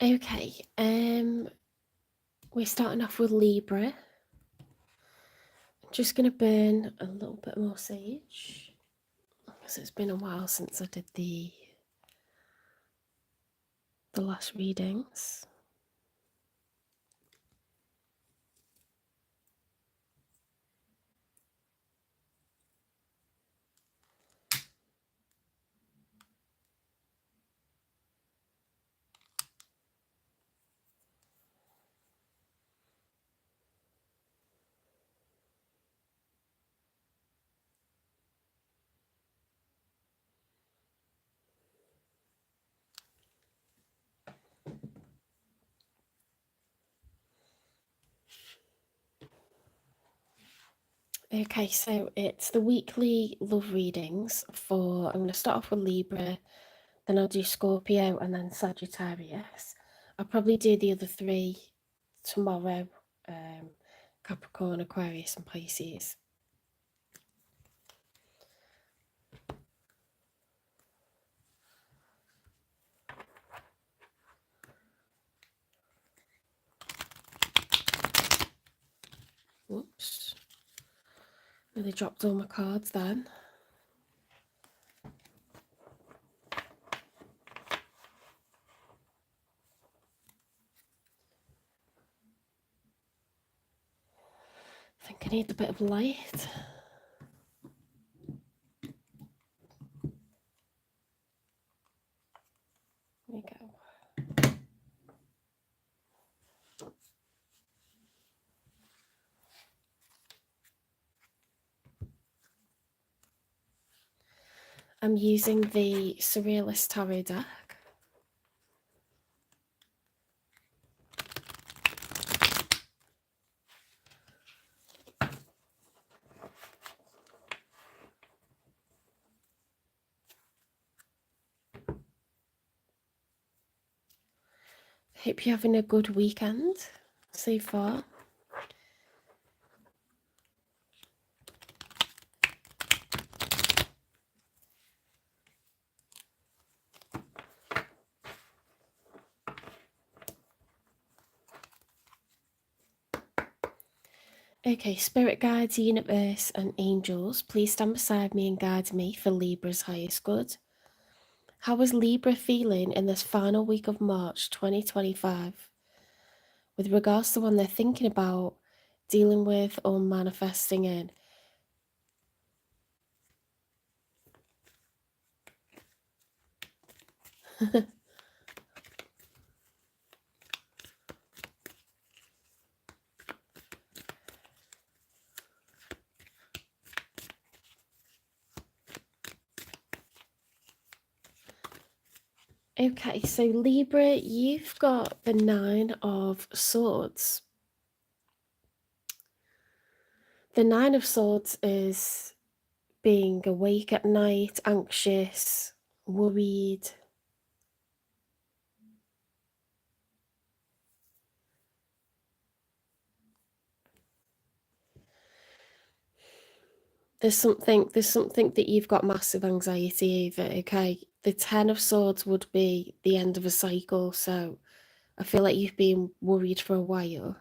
Okay, we're starting off with Libra. I'm just going to burn a little bit more sage because it's been a while since I did the last readings. Okay, so it's the weekly love readings for, I'm going to start off with Libra, then I'll do Scorpio and then Sagittarius. I'll probably do the other three tomorrow, Capricorn, Aquarius and Pisces. Whoops. Really dropped all my cards then. I think I need a bit of light. There we go. I'm using the Surrealist Tarot deck. Hope you're having a good weekend so far. Okay, spirit guides, universe and angels, please stand beside me and guide me for Libra's highest good. How is Libra feeling in this final week of March 2025? With regards to one they're thinking about, dealing with or manifesting in. Okay, so Libra, you've got the 9 of Swords. The 9 of Swords is being awake at night, anxious, worried. There's something that you've got massive anxiety over, okay? The 10 of Swords would be the end of a cycle, so I feel like you've been worried for a while.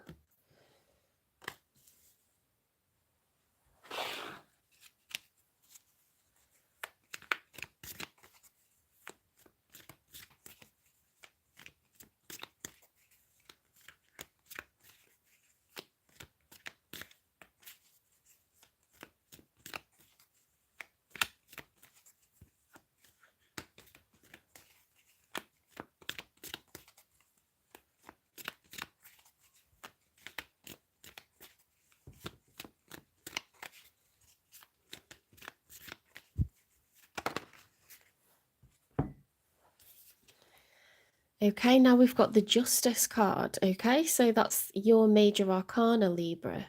Okay, now we've got the Justice card, okay? So that's your major arcana, Libra.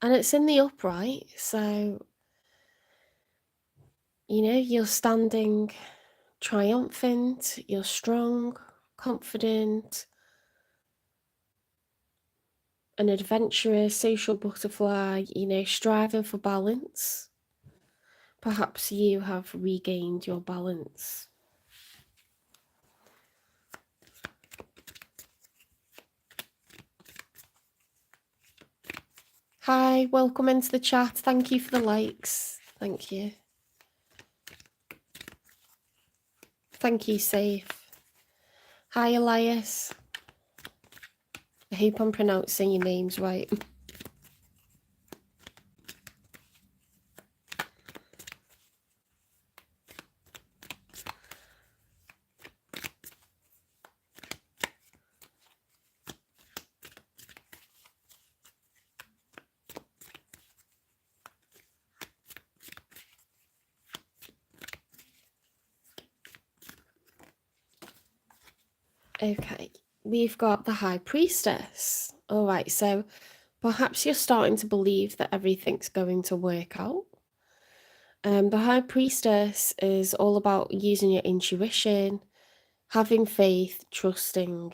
And it's in the upright, so, you know, you're standing triumphant, you're strong, confident, an adventurer, social butterfly, you know, striving for balance. Perhaps you have regained your balance. Hi, welcome into the chat. Thank you for the likes. Thank you. Thank you, Safe. Hi, Elias. I hope I'm pronouncing your names right. Okay, we've got the High Priestess. All right, so perhaps you're starting to believe that everything's going to work out. The High Priestess is all about using your intuition, having faith, trusting,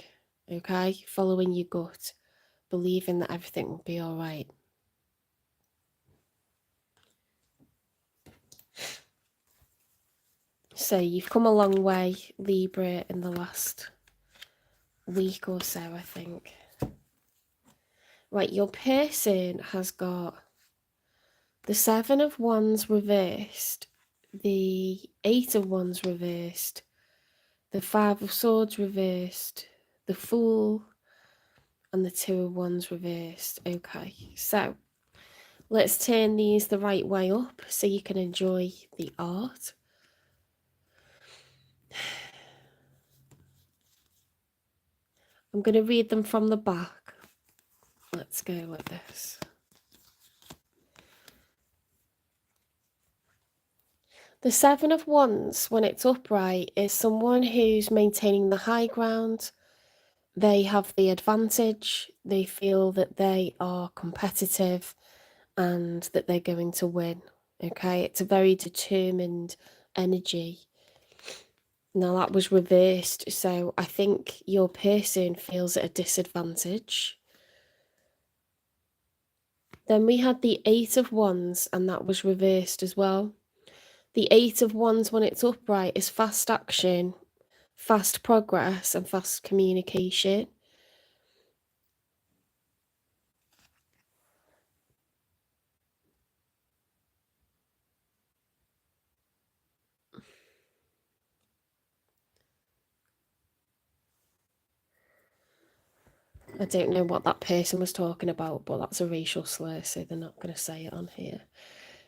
okay, following your gut, believing that everything will be all right. So you've come a long way, Libra, in the last week or so, I think. Right, your person has got the Seven of Wands reversed, the Eight of Wands reversed, the Five of Swords reversed, the Fool, and the Two of Wands reversed. Okay, so let's turn these the right way up so you can enjoy the art. I'm going to read them from the back. Let's go like this. The Seven of Wands, when it's upright, is someone who's maintaining the high ground. They have the advantage. They feel that they are competitive and that they're going to win. Okay, it's a very determined energy. Now that was reversed, so I think your person feels at a disadvantage. Then we had the Eight of Wands, and that was reversed as well. The Eight of Wands, when it's upright, is fast action, fast progress, and fast communication. I don't know what that person was talking about, but that's a racial slur, so they're not going to say it on here.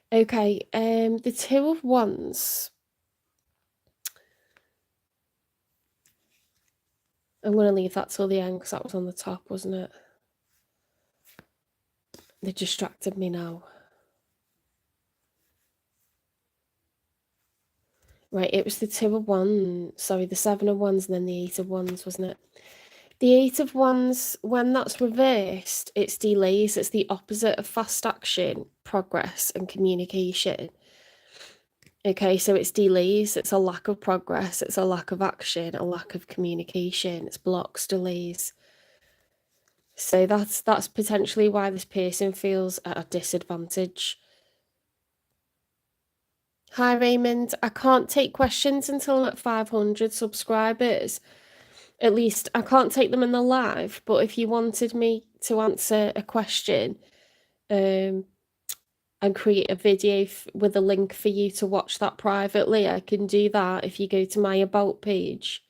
Okay, the Two of Wands. I'm going to leave that till the end because that was on the top, wasn't it? They distracted me now. Right, it was the Two of Wands, sorry, the Seven of Wands and then the Eight of Wands, wasn't it? The Eight of Wands, when that's reversed, it's delays. It's the opposite of fast action, progress, and communication. Okay, so it's delays. It's a lack of progress. It's a lack of action, a lack of communication. It's blocks, delays. So that's potentially why this person feels at a disadvantage. Hi, Raymond. I can't take questions until I'm at 500 subscribers. At least I can't take them in the live, but if you wanted me to answer a question and create a video with a link for you to watch that privately, I can do that if you go to my About page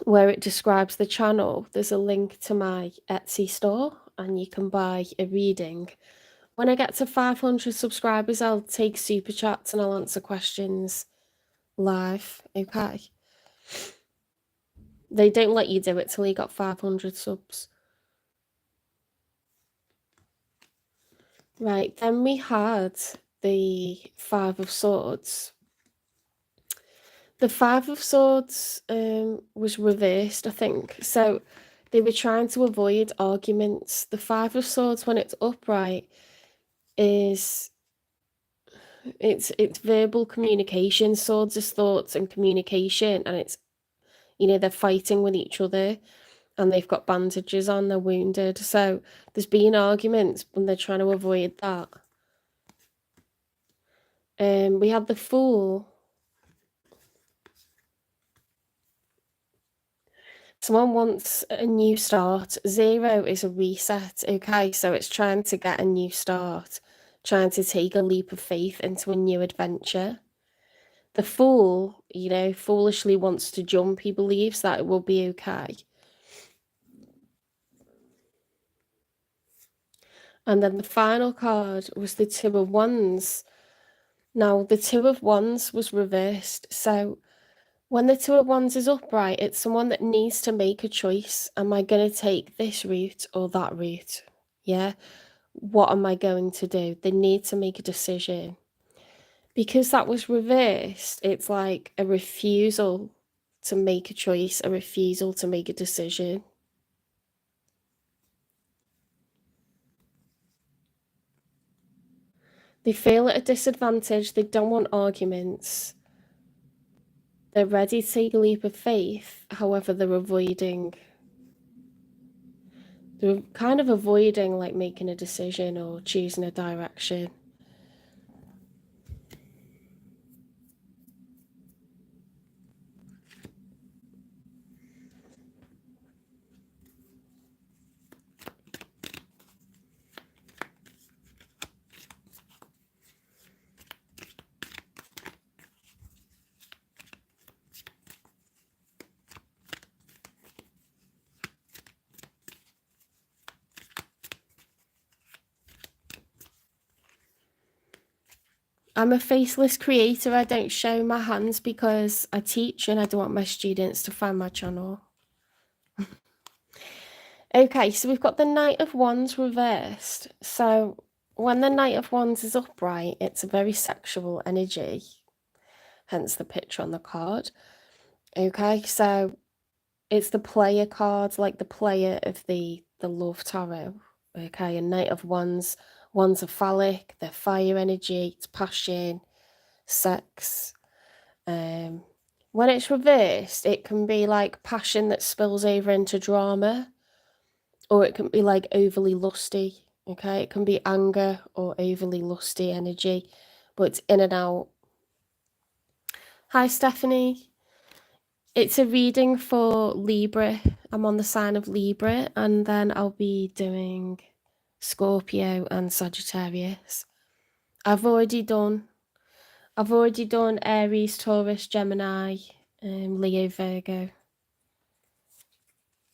where it describes the channel. There's a link to my Etsy store and you can buy a reading. When I get to 500 subscribers, I'll take super chats and I'll answer questions live, okay? They don't let you do it till you got 500 subs. Right, then we had the Five of Swords. The Five of Swords was reversed, I think. So they were trying to avoid arguments. The Five of Swords, when it's upright, it's verbal communication. Swords is thoughts and communication, and it's, you know, they're fighting with each other and they've got bandages on, they're wounded. So there's been arguments when they're trying to avoid that. We had the Fool. Someone wants a new start. 0 is a reset, okay? So it's trying to get a new start, trying to take a leap of faith into a new adventure. The Fool, you know, foolishly wants to jump. He believes that it will be okay. And then the final card was the 2 of Wands. Now, the 2 of Wands was reversed. So when the 2 of Wands is upright, it's someone that needs to make a choice. Am I going to take this route or that route? Yeah. What am I going to do? They need to make a decision. Because that was reversed, it's like a refusal to make a choice, a refusal to make a decision. They feel at a disadvantage. They don't want arguments. They're ready to take a leap of faith. However, they're kind of avoiding like making a decision or choosing a direction. I'm a faceless creator. I don't show my hands because I teach and I don't want my students to find my channel. Okay, so we've got the Knight of Wands reversed. So when the Knight of Wands is upright, it's a very sexual energy, hence the picture on the card. Okay, so it's the player cards, like the player of the love tarot. Okay, and Knight of Wands, Wands are phallic, they're fire energy, it's passion, sex. When it's reversed, it can be like passion that spills over into drama, or it can be like overly lusty. Okay, it can be anger or overly lusty energy, but it's in and out. Hi, Stephanie. It's a reading for Libra. I'm on the sign of Libra, and then I'll be doing Scorpio and Sagittarius. I've already done Aries, Taurus, Gemini, Leo, Virgo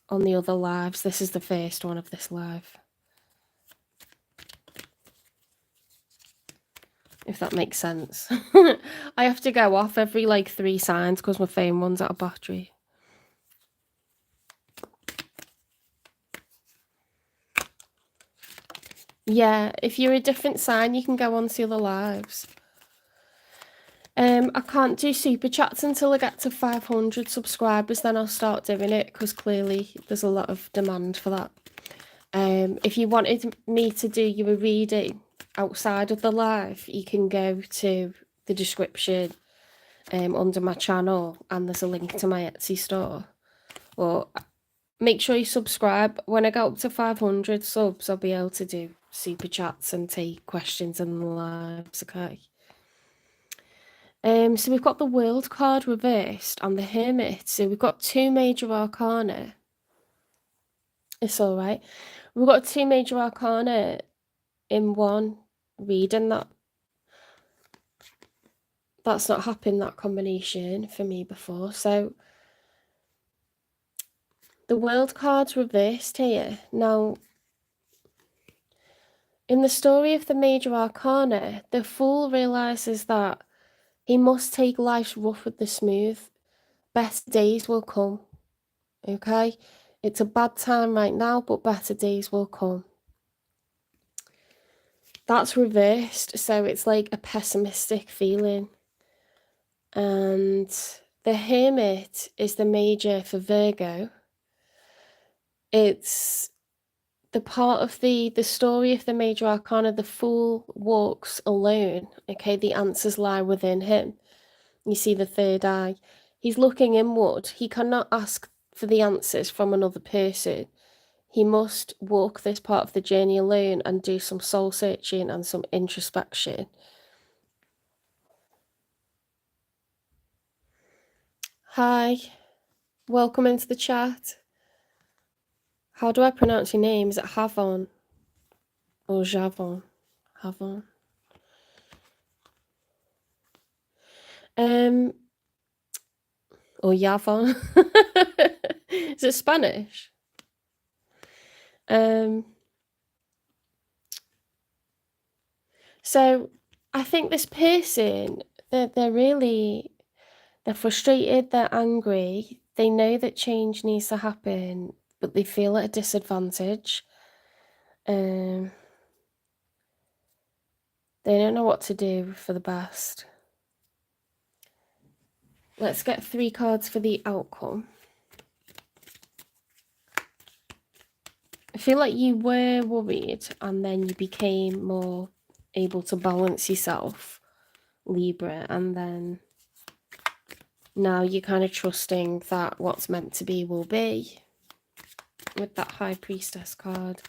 on the other lives. This is the first one of this live, if that makes sense. I have to go off every like 3 signs because my phone runs out of battery. Yeah, if you're a different sign, you can go on to other lives. I can't do super chats until I get to 500 subscribers, then I'll start doing it because clearly there's a lot of demand for that. If you wanted me to do you a reading outside of the live, you can go to the description under my channel and there's a link to my Etsy store. Or make sure you subscribe. When I get up to 500 subs, I'll be able to do super chats and take questions in the lives, okay? So we've got the World card reversed and the Hermit. So we've got 2 major arcana. It's all right. We've got 2 major arcana in one reading. That's not happened, that combination, for me before. So the World card's reversed here. Now, in the story of the major arcana, the Fool realizes that he must take life's rough with the smooth. Better days will come. Okay? It's a bad time right now, but better days will come. That's reversed, so it's like a pessimistic feeling. And the Hermit is the major for Virgo. It's the part of the story of the major arcana. The Fool walks alone. Okay, the answers lie within him. You see the third eye. He's looking inward. He cannot ask for the answers from another person. He must walk this part of the journey alone and do some soul searching and some introspection. Hi. Welcome into the chat. How do I pronounce your name? Is it Havon or Javon? Havon. Or Yavon. Is it Spanish? So I think this person, they're frustrated, they're angry, they know that change needs to happen, but they feel at a disadvantage. They don't know what to do for the best. Let's get 3 cards for the outcome. I feel like you were worried and then you became more able to balance yourself, Libra, and then now you're kind of trusting that what's meant to be will be with that High Priestess card.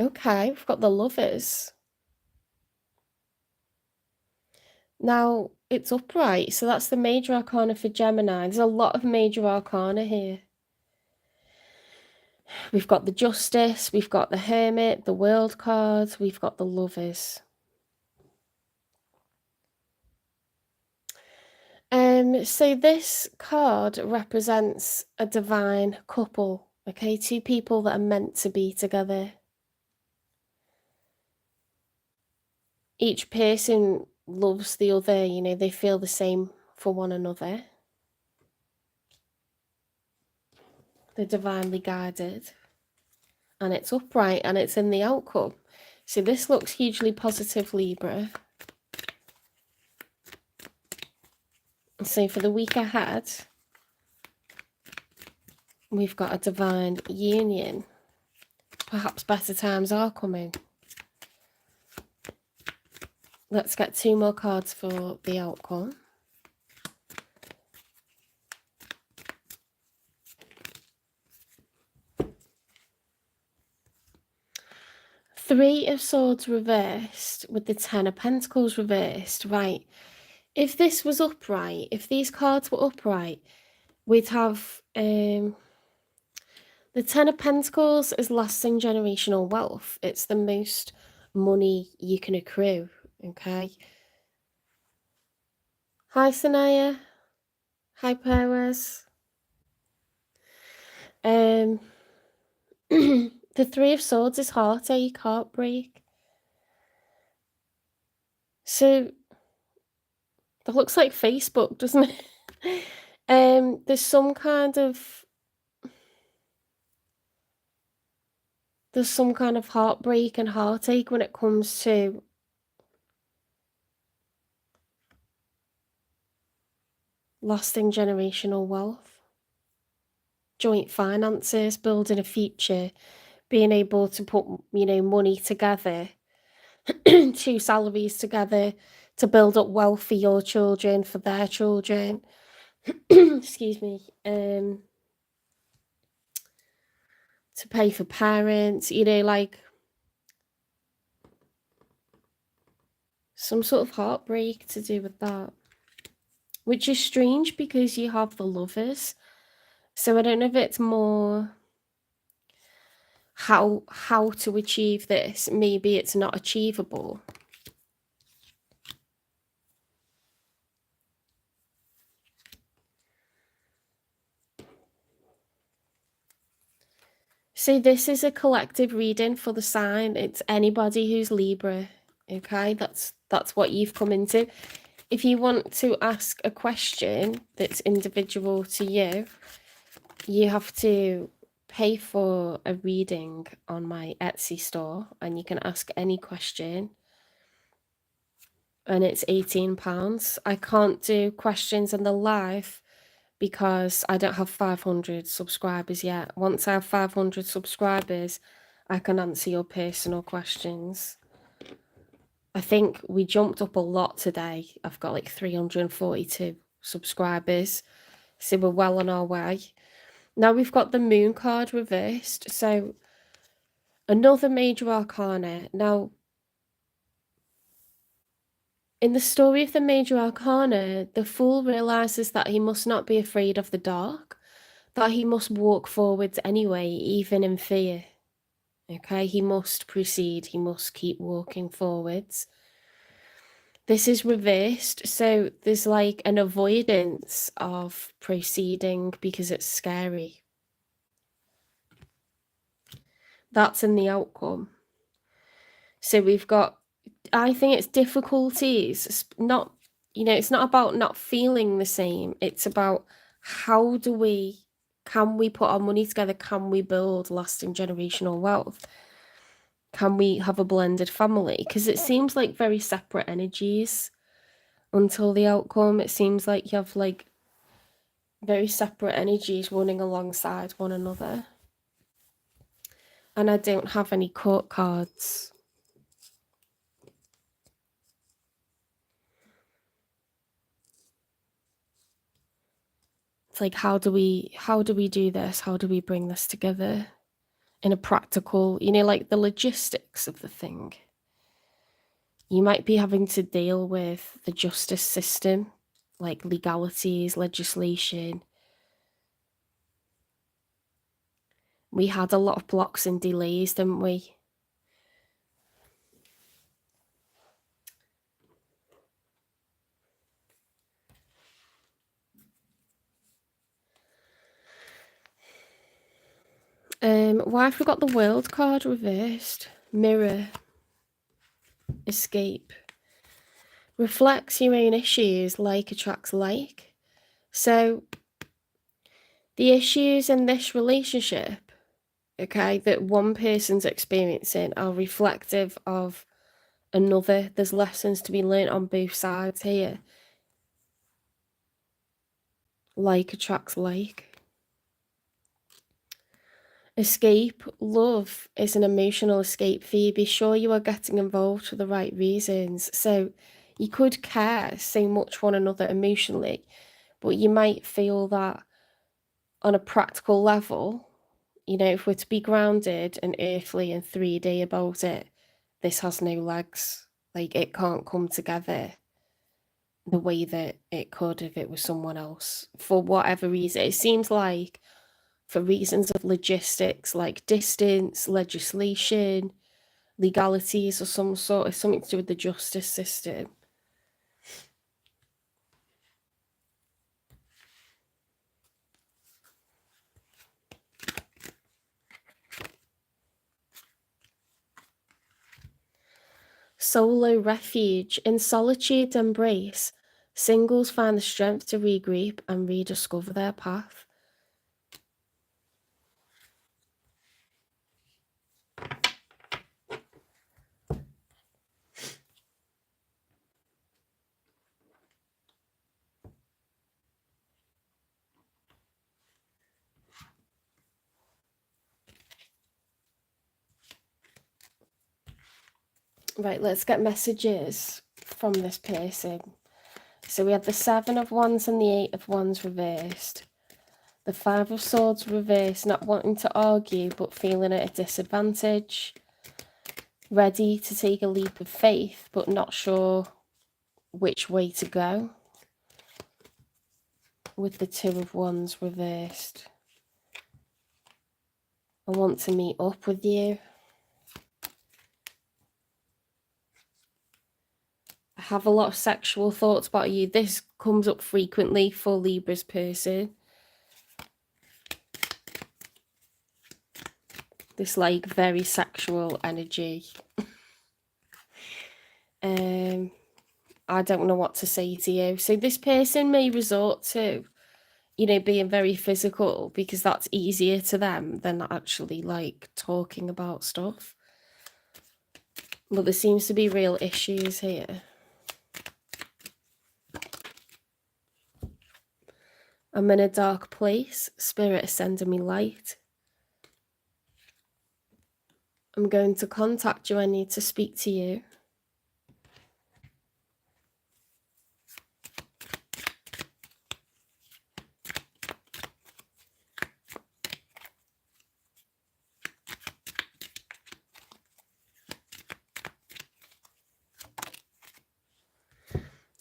Okay, we've got the Lovers. Now, it's upright, so that's the major arcana for Gemini. There's a lot of major arcana here. We've got the Justice, we've got the Hermit, the World card, we've got the Lovers. So this card represents a divine couple, okay? 2 people that are meant to be together. Each person loves the other, you know, they feel the same for one another. They're divinely guided. And it's upright and it's in the outcome. So this looks hugely positive, Libra. So for the week ahead, we've got a divine union. Perhaps better times are coming. Let's get 2 more cards for the outcome. Three of Swords reversed with the 10 of Pentacles reversed. Right. If this was upright, if these cards were upright, we'd have the 10 of Pentacles is lasting generational wealth. It's the most money you can accrue. Okay. Hi, Sanaya. Hi, Perez. The 3 of Swords is heartache, heartbreak. So that looks like Facebook, doesn't it? There's some kind of heartbreak and heartache when it comes to lasting generational wealth, joint finances, building a future, being able to put, you know, money together, 2 salaries together to build up wealth for your children, for their children. Excuse me. To pay for parents, you know, like some sort of heartbreak to do with that. Which is strange because you have the Lovers. So I don't know if it's more how to achieve this. Maybe it's not achievable. So this is a collective reading for the sign. It's anybody who's Libra. Okay, that's what you've come into. If you want to ask a question that's individual to you, you have to pay for a reading on my Etsy store, and you can ask any question. And it's £18. I can't do questions in the live because I don't have 500 subscribers yet. Once I have 500 subscribers, I can answer your personal questions. I think we jumped up a lot today. I've got like 342 subscribers, so we're well on our way. Now we've got the Moon card reversed. So another major arcana. Now, in the story of the major arcana, the Fool realizes that he must not be afraid of the dark, that he must walk forwards anyway, even in fear. Okay, he must proceed, he must keep walking forwards. This is reversed, so there's like an avoidance of proceeding because it's scary. That's in the outcome. So we've got, I think it's difficulties, not, it's not about not feeling the same. It's about can we put our money together? Can we build lasting generational wealth? Can we have a blended family? Because it seems like very separate energies until the outcome. It seems like you have like very separate energies running alongside one another. And I don't have any court cards. It's like, how do we do this? How do we bring this together in a practical, like the logistics of the thing? You might be having to deal with the justice system, like legalities, legislation. We had a lot of blocks and delays, didn't we? Why have we got the World card reversed? Mirror. Escape. Reflects your own issues, like attracts like. So the issues in this relationship, okay, that one person's experiencing are reflective of another. There's lessons to be learned on both sides here. Like attracts like. Escape. Love is an emotional escape for you. Be sure you are getting involved for the right reasons. So you could care so much one another emotionally, but you might feel that on a practical level, if we're to be grounded and earthly and 3D about it, this has no legs. Like, it can't come together the way that it could if it was someone else. For whatever reason, it seems like for reasons of logistics, like distance, legislation, legalities of some sort, it's something to do with the justice system. Solo refuge. In solitude embrace, singles find the strength to regroup and rediscover their path. Right, let's get messages from this person. So we have the 7 of Wands and the 8 of Wands reversed. The 5 of Swords reversed, not wanting to argue but feeling at a disadvantage. Ready to take a leap of faith but not sure which way to go. With the 2 of Wands reversed. I want to meet up with you. I have a lot of sexual thoughts about you. This comes up frequently for Libra's person. This like very sexual energy. I don't know what to say to you. So this person may resort to, being very physical because that's easier to them than actually like talking about stuff. But there seems to be real issues here. I'm in a dark place. Spirit is sending me light. I'm going to contact you. I need to speak to you.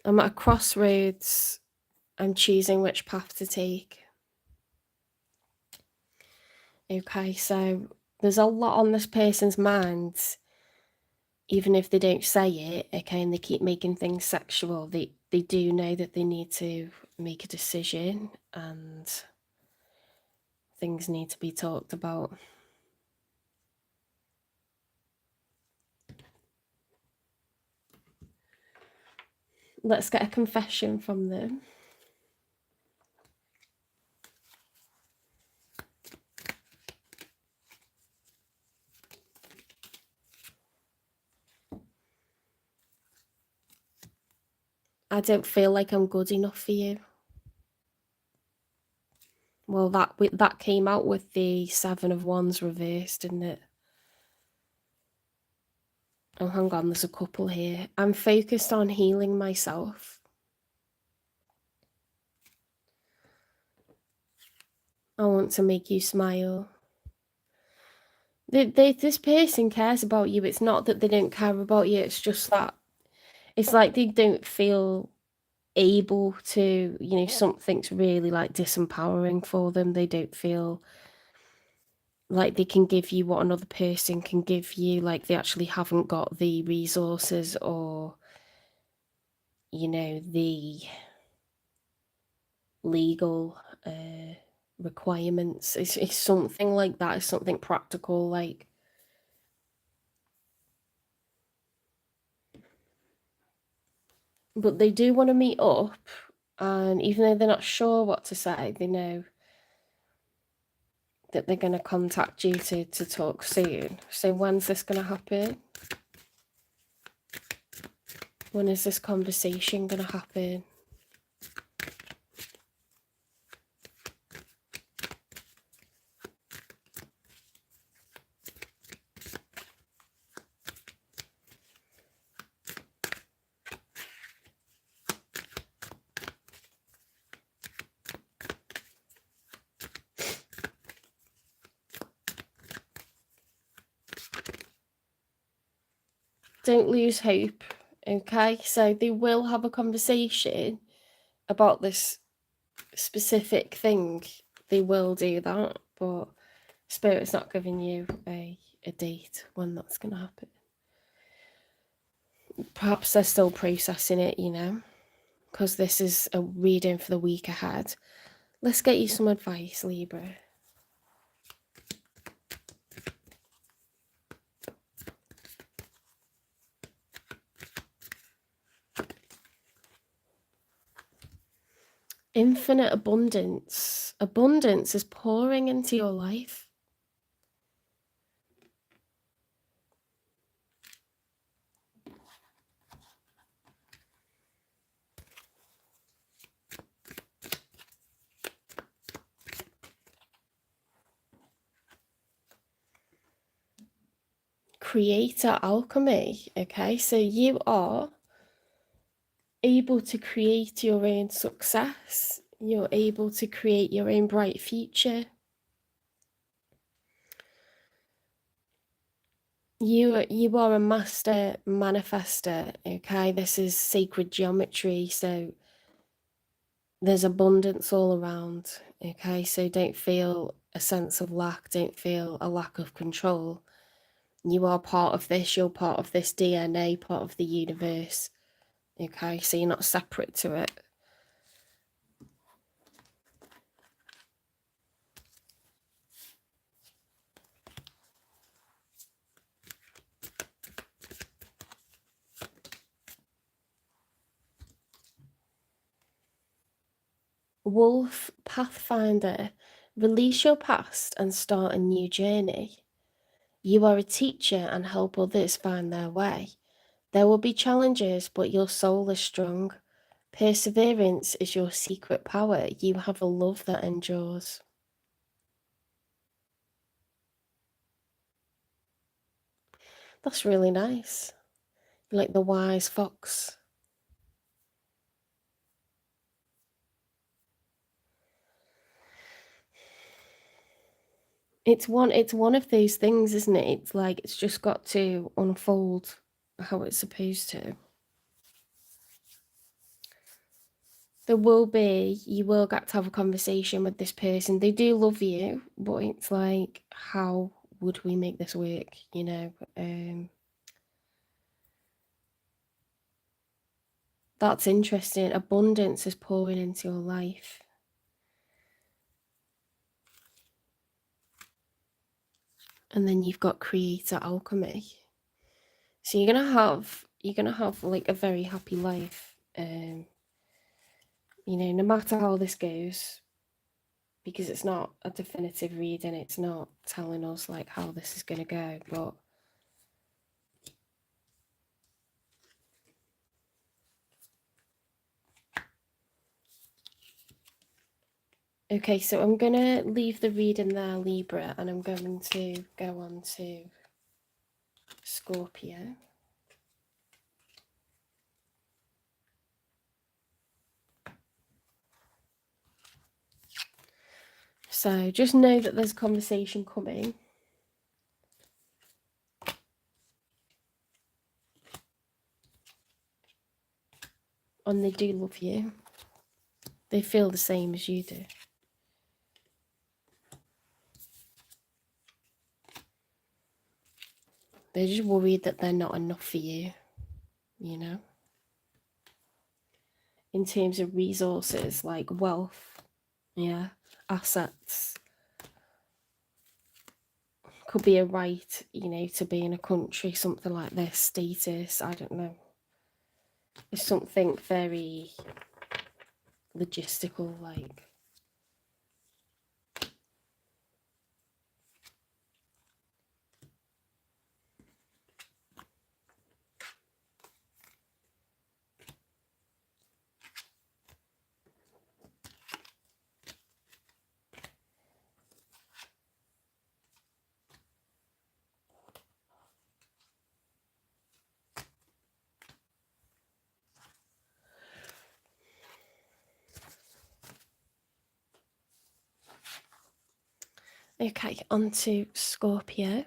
I'm at a crossroads. I'm choosing which path to take. Okay, so there's a lot on this person's mind, even if they don't say it, okay, and they keep making things sexual. They do know that they need to make a decision and things need to be talked about. Let's get a confession from them. I don't feel like I'm good enough for you. Well, that came out with the Seven of Wands reversed, didn't it? Oh, hang on, there's a couple here. I'm focused on healing myself. I want to make you smile. This person cares about you. It's not that they don't care about you. It's just that it's like they don't feel able to, you know, something's really like disempowering for them. They don't feel like they can give you what another person can give you. Like they actually haven't got the resources or, you know, the legal requirements. It's something like that. It's something practical, like. But they do want to meet up, and even though they're not sure what to say, they know that they're going to contact you to talk soon. So when's this going to happen? When is this conversation going to happen? Don't lose hope, okay? So they will have a conversation about this specific thing. They will do that, but Spirit's not giving you a date when that's going to happen. Perhaps they're still processing it, you know, because this is a reading for the week ahead. Let's get you some advice, Libra. Infinite abundance. Abundance is pouring into your life. Creator alchemy, okay? So you are able to create your own success. You're able to create your own bright future. You are a master manifester, okay? This is sacred geometry, so there's abundance all around, okay? So don't feel a sense of lack, don't feel a lack of control. You are part of this, you're part of this DNA, part of the universe, okay? So you're not separate to it. Wolf Pathfinder, release your past and start a new journey. You are a teacher and help others find their way. There will be challenges, but your soul is strong. Perseverance is your secret power. You have a love that endures. That's really nice. Like the wise fox. It's one of those things, isn't it? It's like it's just got to unfold how it's supposed to. you will get to have a conversation with this person. They do love you, but it's like, how would we make this work, you know? That's interesting. Abundance is pouring into your life. And then you've got creator alchemy. So you're gonna have like a very happy life. You know, no matter how this goes, because it's not a definitive reading, it's not telling us like how this is gonna go, but okay, so I'm gonna leave the reading there, Libra, and I'm going to go on to Scorpio. So just know that there's conversation coming. And they do love you. They feel the same as you do. They're just worried that they're not enough for you, you know? In terms of resources like wealth, yeah, assets. Could be a right, you know, to be in a country, something like this, status, I don't know. It's something very logistical, like. Okay, on to Scorpio.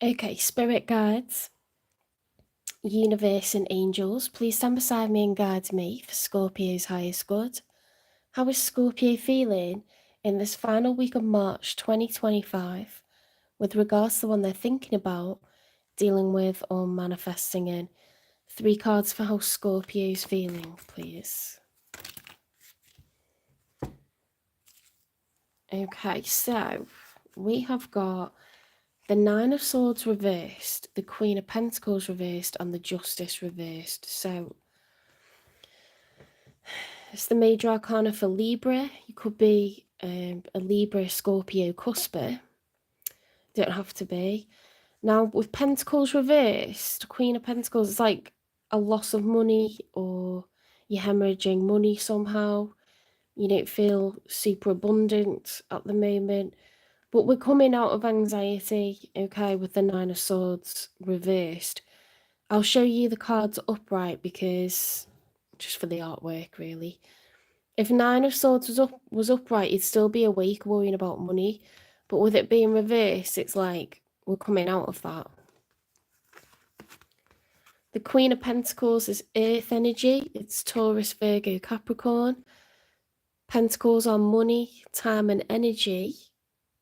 Okay, spirit guides, universe and angels, please stand beside me and guide me for Scorpio's highest good. How is Scorpio feeling in this final week of March 2025 with regards to the one they're thinking about, dealing with, or manifesting in? 3 cards for how Scorpio's feeling, please. Okay, so we have got the 9 of Swords reversed, the Queen of Pentacles reversed, and the Justice reversed. So it's the major arcana for Libra. You could be a Libra Scorpio cusper. Don't have to be. Now with Pentacles reversed, Queen of Pentacles, it's like a loss of money, or you're hemorrhaging money somehow. You don't feel super abundant at the moment. But we're coming out of anxiety, okay, with the 9 of Swords reversed. I'll show you the cards upright because, just for the artwork really. If 9 of Swords was upright, you'd still be awake worrying about money. But with it being reversed, it's like we're coming out of that. The Queen of Pentacles is earth energy. It's Taurus, Virgo, Capricorn. Pentacles are money, time and energy.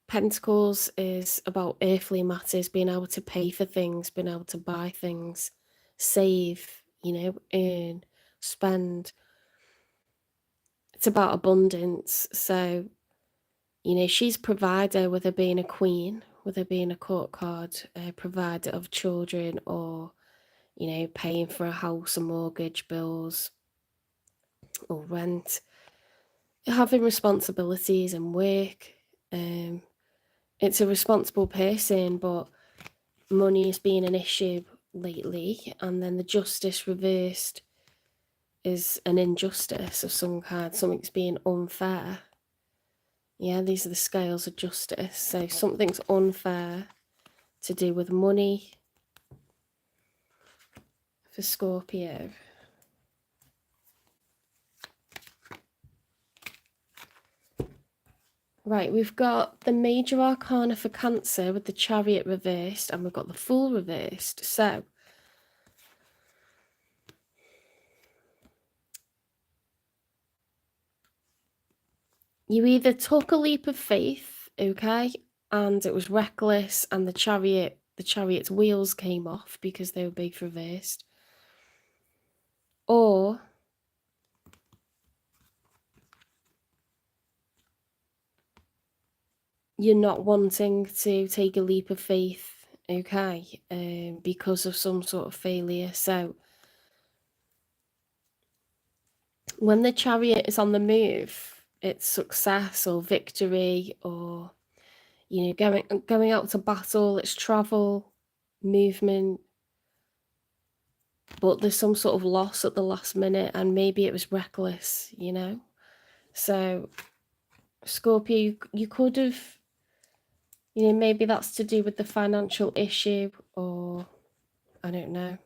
Pentacles is about earthly matters, being able to pay for things, being able to buy things, save, earn, spend. It's about abundance. So, she's provider, with her being a queen, with her being a court card, a provider of children, or, paying for a house, a mortgage, bills, or rent, having responsibilities and work. It's a responsible person, but money has been an issue lately. And then the justice reversed is an injustice of some kind. Something's being unfair. Yeah, these are the scales of justice. So something's unfair to do with money for Scorpio. Right, we've got the major arcana for Cancer with the Chariot reversed, and we've got the Fool reversed. So you either took a leap of faith, okay, and it was reckless, and the chariot's wheels came off because they were both reversed, or you're not wanting to take a leap of faith, okay, because of some sort of failure. So when the Chariot is on the move, it's success or victory, or going out to battle. It's travel, movement, but there's some sort of loss at the last minute, and maybe it was reckless. So Scorpio, you could have, maybe that's to do with the financial issue, or I don't know.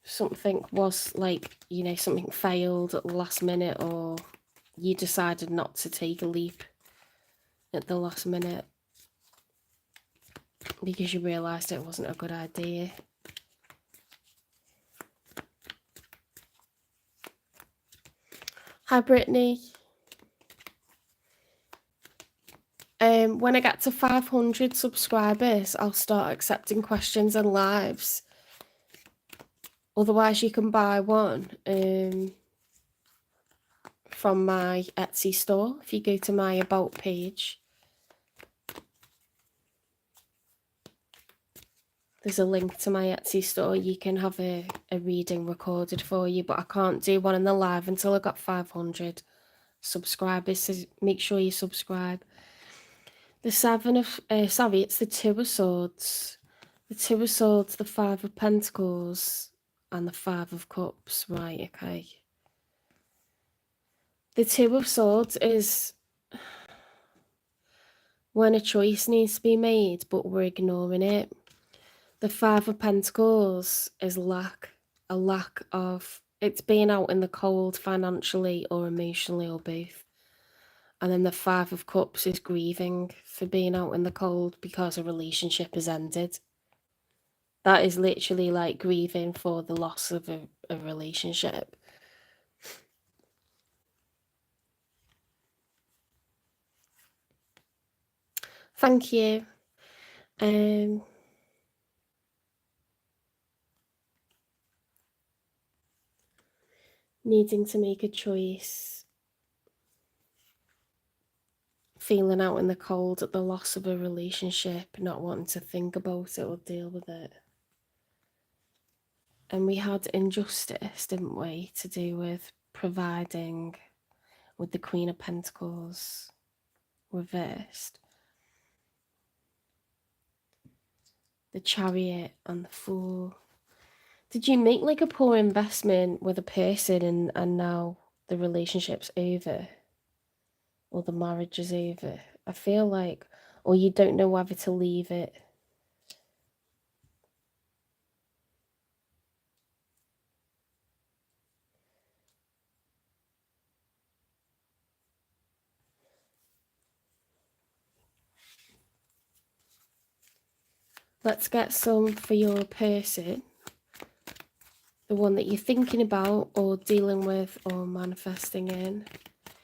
Something was like, something failed at the last minute, or you decided not to take a leap at the last minute because you realised it wasn't a good idea. Hi, Brittany. When I get to 500 subscribers, I'll start accepting questions and lives. Otherwise, you can buy one from my Etsy store. If you go to my About page, there's a link to my Etsy store. You can have a reading recorded for you, but I can't do one in the live until I got 500 subscribers, so make sure you subscribe. The it's the Two of Swords. The Two of Swords, the Five of Pentacles, and the Five of Cups. Right, okay. The Two of Swords is when a choice needs to be made, but we're ignoring it. The Five of Pentacles is a lack of, it's being out in the cold financially or emotionally or both. And then the Five of Cups is grieving for being out in the cold because a relationship has ended. That is literally like grieving for the loss of a relationship. Thank you. Needing to make a choice. Feeling out in the cold at the loss of a relationship, not wanting to think about it or deal with it. And we had injustice, didn't we, to do with providing, with the Queen of Pentacles reversed. The Chariot and the Fool. Did you make like a poor investment with a person and now the relationship's over? Or the marriage is over? I feel like, or you don't know whether to leave it. Let's get some for your person. The one that you're thinking about or dealing with or manifesting in.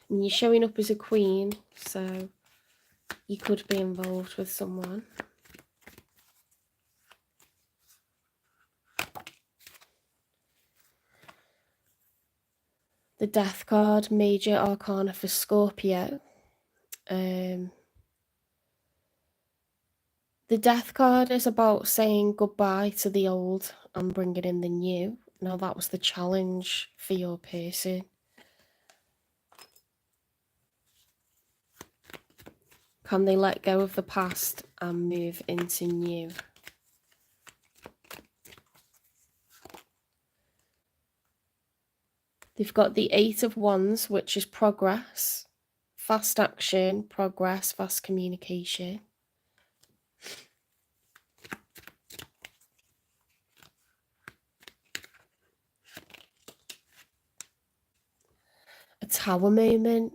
And you're showing up as a queen, so you could be involved with someone. The Death card, Major Arcana for Scorpio. The Death card is about saying goodbye to the old and bringing in the new. Now that was the challenge for your person. Can they let go of the past and move into new? They've got the Eight of Wands, which is progress, fast action, progress, fast communication. A Tower moment,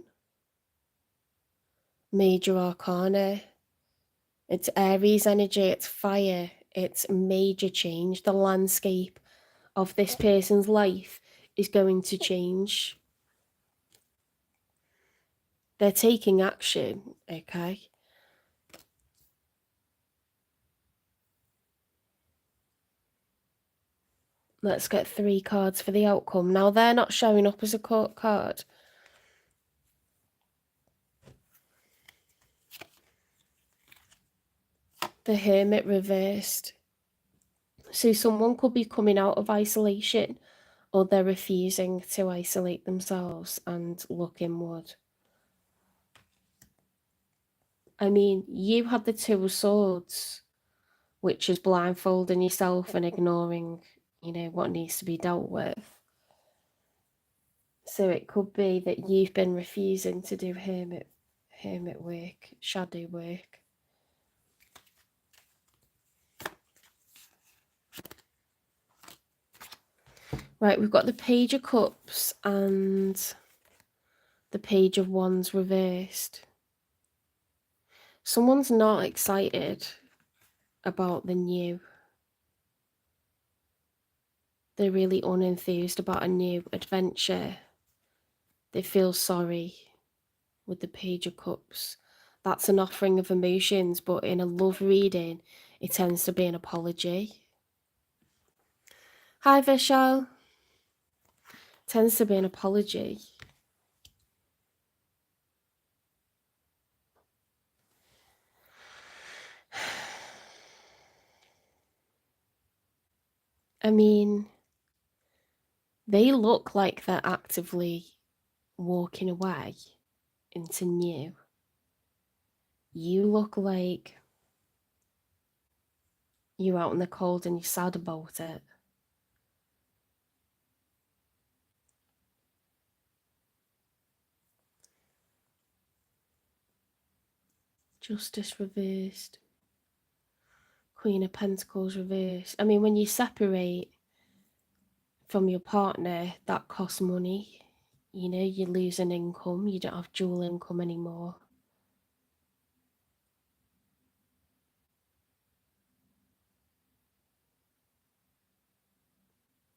Major Arcana. It's Aries energy, it's fire, it's major change. The landscape of this person's life is going to change. They're taking action, okay? Let's get 3 cards for the outcome. Now, they're not showing up as a court card. The Hermit reversed. So someone could be coming out of isolation, or they're refusing to isolate themselves and look inward. I mean, you had the Two of Swords, which is blindfolding yourself and ignoring, what needs to be dealt with. So it could be that you've been refusing to do hermit work, shadow work. Right, we've got the Page of Cups and the Page of Wands reversed. Someone's not excited about the new. They're really unenthused about a new adventure. They feel sorry with the Page of Cups. That's an offering of emotions, but in a love reading, it tends to be an apology. Hi, Vishal. Tends to be an apology. I mean, they look like they're actively walking away into new. You look like you're out in the cold and you're sad about it. Justice reversed. Queen of Pentacles reversed. I mean, when you separate from your partner, that costs money. You lose an income. You don't have dual income anymore.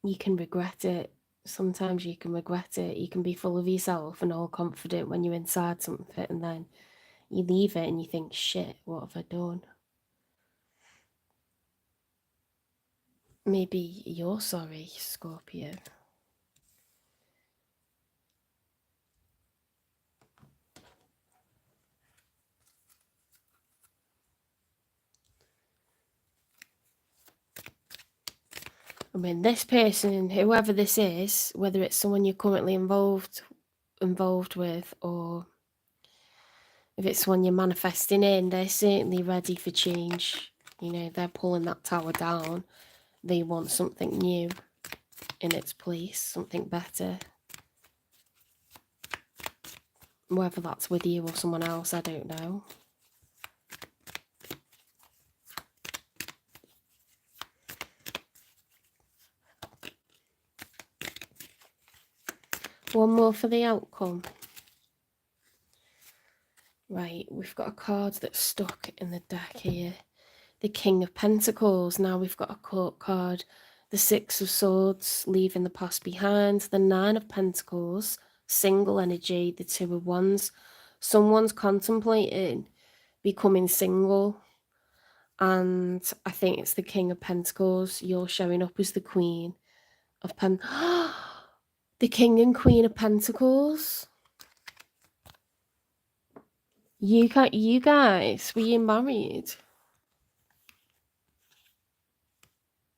You can regret it. Sometimes you can regret it. You can be full of yourself and all confident when you're inside something, and then you leave it and you think, shit, what have I done? Maybe you're sorry, Scorpio. I mean, this person, whoever this is, whether it's someone you're currently involved with, or if it's one you're manifesting in, they're certainly ready for change. They're pulling that tower down. They want something new in its place, something better. Whether that's with you or someone else, I don't know. One more for the outcome. Right, we've got a card that's stuck in the deck here. the King of Pentacles. Now we've got a court card, the Six of Swords, leaving the past behind, the Nine of Pentacles, single energy, the Two of Wands. Someone's contemplating becoming single, and I think it's the King of Pentacles. You're showing up as the Queen of the King and Queen of Pentacles. You guys, were you married?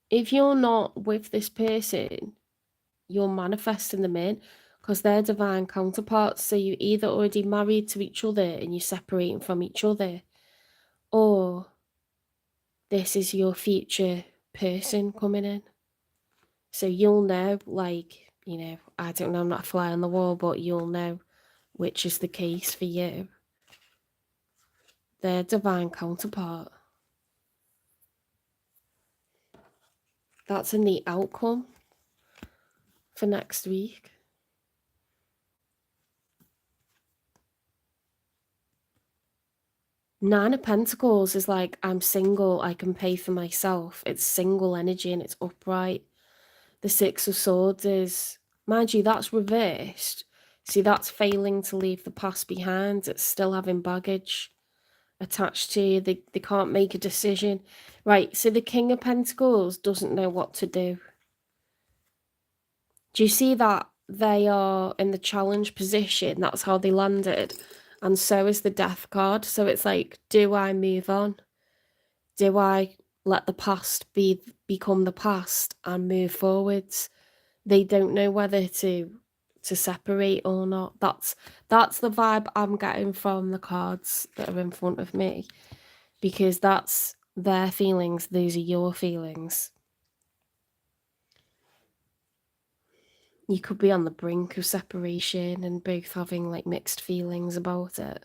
If you're not with this person, you're manifesting them in, because they're divine counterparts. So you're either already married to each other and you're separating from each other, or this is your future person coming in. So you'll know, like, you know, I don't know, I'm not a fly on the wall, but you'll know which is the case for you. Their divine counterpart. That's a neat outcome for next week. Nine of Pentacles is like, I'm single, I can pay for myself. It's single energy and it's upright. The Six of Swords is, mind you, that's reversed. See, that's failing to leave the past behind. It's still having baggage attached to you. They can't make a decision. Right, so the King of Pentacles doesn't know what to do. Do you see that? They are in the challenge position. That's how they landed. And so is the Death card. So it's like, do I move on? Do I let the past become the past and move forwards? They don't know whether to separate or not. That's the vibe I'm getting from the cards that are in front of me, because that's their feelings, these are your feelings. You could be on the brink of separation and both having like mixed feelings about it.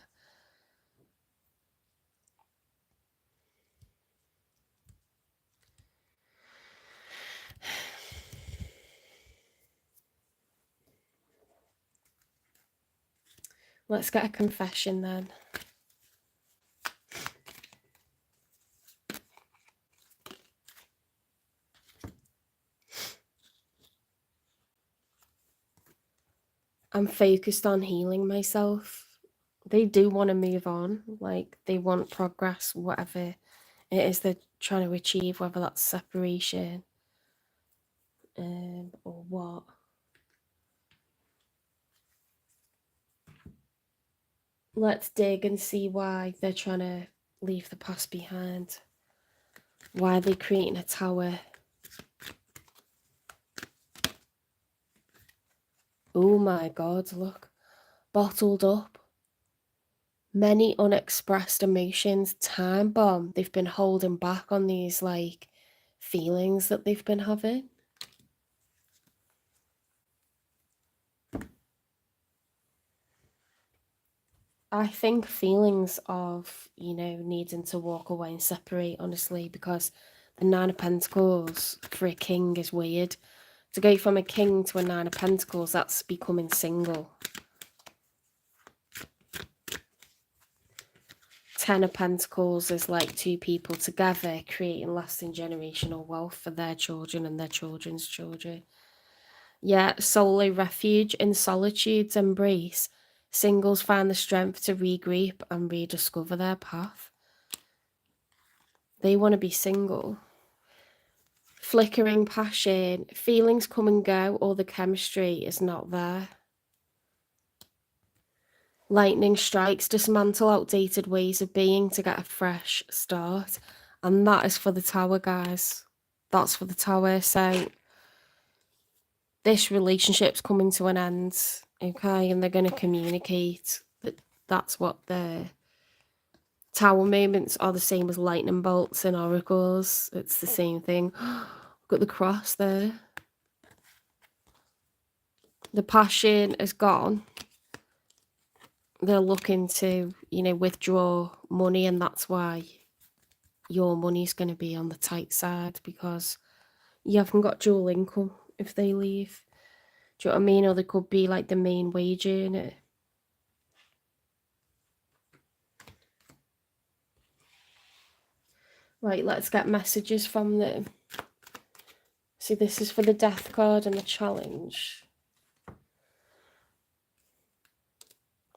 Let's get a confession then. I'm focused on healing myself. They do want to move on, like they want progress, whatever it is they're trying to achieve, whether that's separation or what. Let's dig and see why they're trying to leave the past behind. Why are they creating a tower? Oh my God, look. Bottled up. Many unexpressed emotions. Time bomb. They've been holding back on these, like, feelings that they've been having. I think feelings of, you know, needing to walk away and separate, honestly, because the Nine of Pentacles for a king is weird. To go from a king to a Nine of Pentacles, that's becoming single. Ten of Pentacles is like two people together creating lasting generational wealth for their children and their children's children. Yeah, solo refuge in solitude's embrace. Singles find the strength to regroup and rediscover their path. They want to be single. Flickering passion. Feelings come and go, or the chemistry is not there. Lightning strikes. Dismantle outdated ways of being to get a fresh start. And that is for the Tower, guys. That's for the Tower. So this relationship's coming to an end, okay? And they're going to communicate that that's what the Tower moments are, the same as lightning bolts and oracles. It's the same thing. Got the cross there. The passion is gone. They're looking to, you know, withdraw money, and that's why your money's going to be on the tight side, because you haven't got dual income if they leave. Do you know what I mean? Or they could be like the main wage earner. Right, let's get messages from them. See, this is for the death card and the challenge.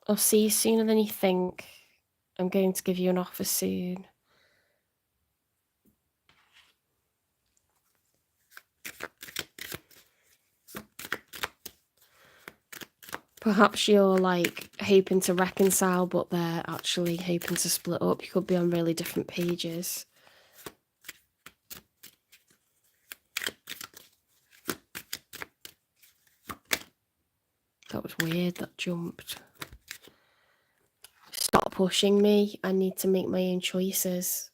I'll see you sooner than you think. I'm going to give you an offer soon. Perhaps you're like hoping to reconcile, but they're actually hoping to split up. You could be on really different pages. That was weird, that jumped. Stop pushing me. I need to make my own choices.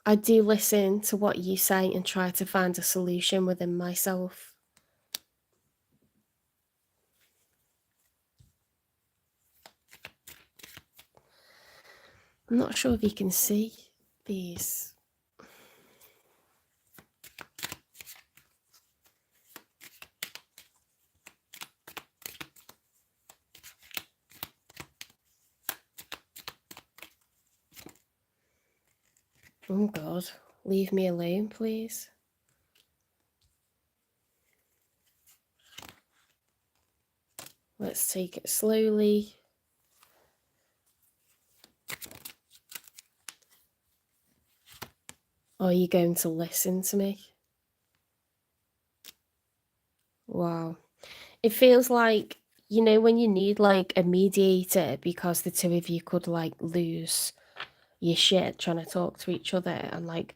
I do listen to what you say and try to find a solution within myself. I'm not sure if you can see these. Oh God, leave me alone, please. Let's take it slowly. Are you going to listen to me? Wow. It feels like, you know, when you need like a mediator because the two of you could like lose your shit trying to talk to each other, and like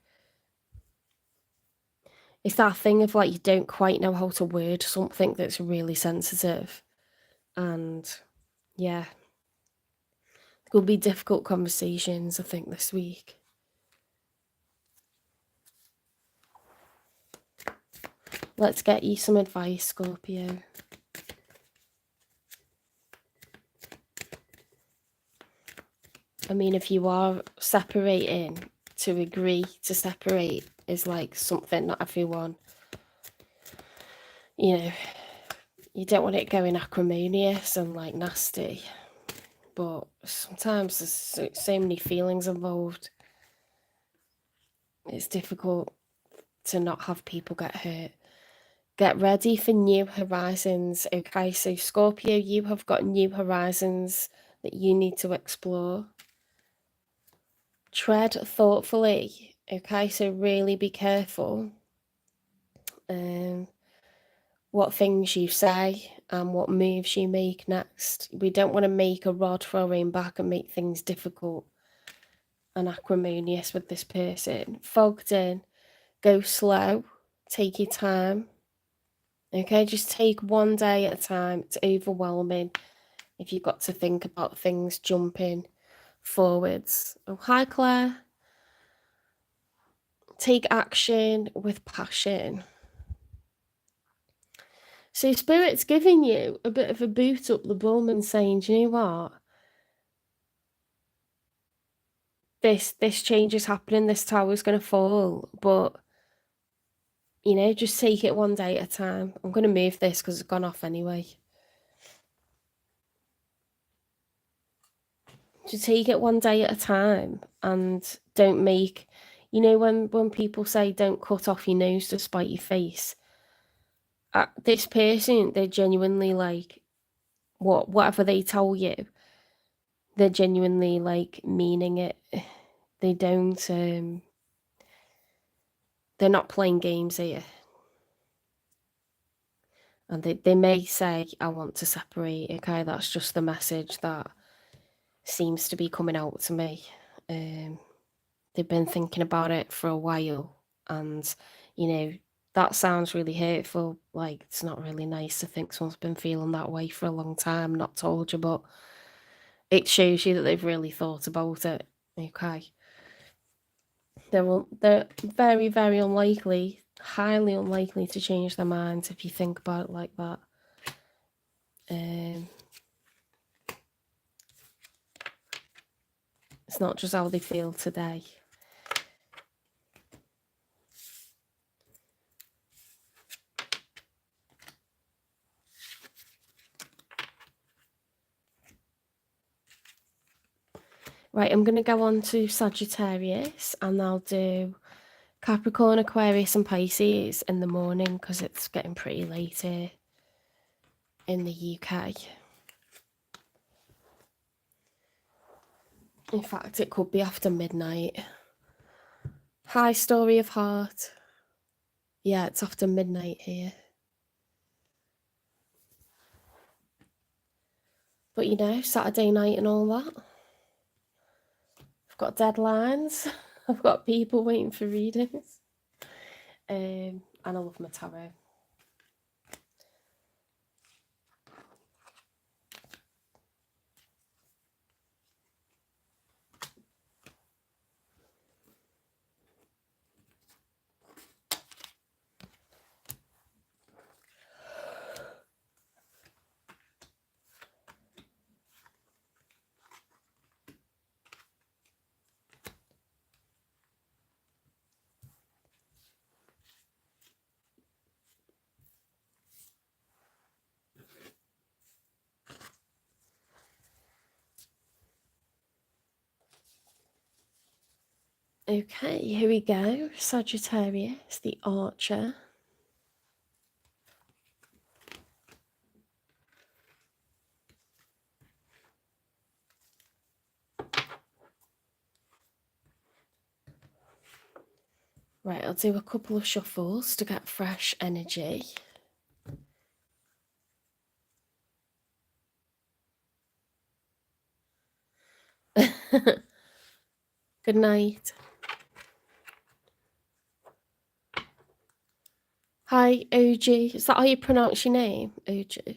it's that thing of like you don't quite know how to word something that's really sensitive. And yeah, there could be difficult conversations, I think, this week. Let's get you some advice, Scorpio. I mean, if you are separating, to agree to separate is like something not everyone, you know, you don't want it going acrimonious and like nasty, but sometimes there's so many feelings involved. It's difficult to not have people get hurt. Get ready for new horizons. Okay, so Scorpio, you have got new horizons that you need to explore. Tread thoughtfully. Okay, so really be careful what things you say and what moves you make next. We don't want to make a rod throwing back and make things difficult and acrimonious with this person. Fogged in, go slow, take your time. Okay, just take one day at a time. It's overwhelming if you've got to think about things jumping forwards. Oh, hi Claire. Take action with passion. So Spirit's giving you a bit of a boot up the bum and saying, do you know what? This change is happening, this tower's going to fall, but, you know, just take it one day at a time. I'm going to move this because it's gone off anyway. Just take it one day at a time and don't make, you know, when people say don't cut off your nose to spite your face. This person, they're genuinely like, whatever they tell you, they're genuinely like meaning it. They don't, they're not playing games here. And they may say, I want to separate. Okay, that's just the message that seems to be coming out to me. They've been thinking about it for a while, and you know, that sounds really hurtful. Like, it's not really nice to think someone's been feeling that way for a long time, not told you, but it shows you that they've really thought about it. Okay, they're very, very unlikely, highly unlikely to change their minds if you think about it like that. It's not just how they feel today. Right, I'm going to go on to Sagittarius and I'll do Capricorn, Aquarius and Pisces in the morning because it's getting pretty late here in the UK. In fact, it could be after midnight. Hi, Story of Heart. Yeah, it's after midnight here. But you know, Saturday night and all that. I've got deadlines. I've got people waiting for readings. And I love my tarot. Okay, here we go. Sagittarius, the Archer. Right, I'll do a couple of shuffles to get fresh energy. Good night. Hi, OG. Is that how you pronounce your name? OG.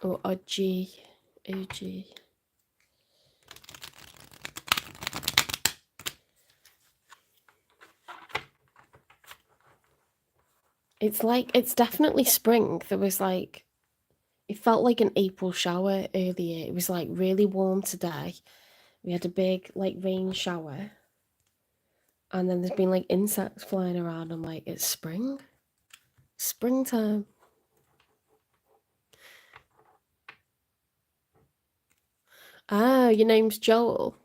Or OG. OG. It's definitely spring. There was like, it felt like an April shower earlier. It was like really warm today. We had a big like rain shower. And then there's been like insects flying around. I'm like, it's spring. Springtime. Ah, your name's Joel.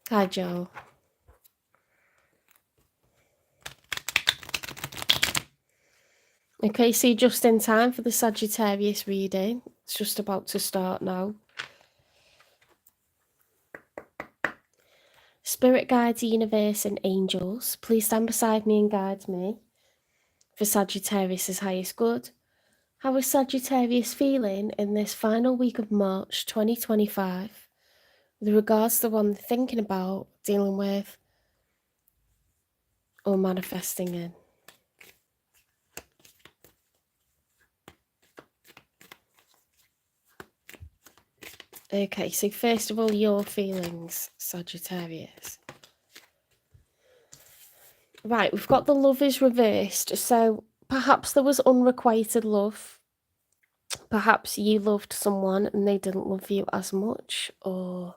Hi, Joel. Okay, so you're just in time for the Sagittarius reading. It's just about to start now. Spirit guides, universe, and angels, please stand beside me and guide me for Sagittarius's highest good. How is Sagittarius feeling in this final week of March 2025 with regards to one they're thinking about, dealing with, or manifesting in? Okay, so first of all, your feelings, Sagittarius. Right, we've got the Lovers reversed, so perhaps there was unrequited love. Perhaps you loved someone and they didn't love you as much, or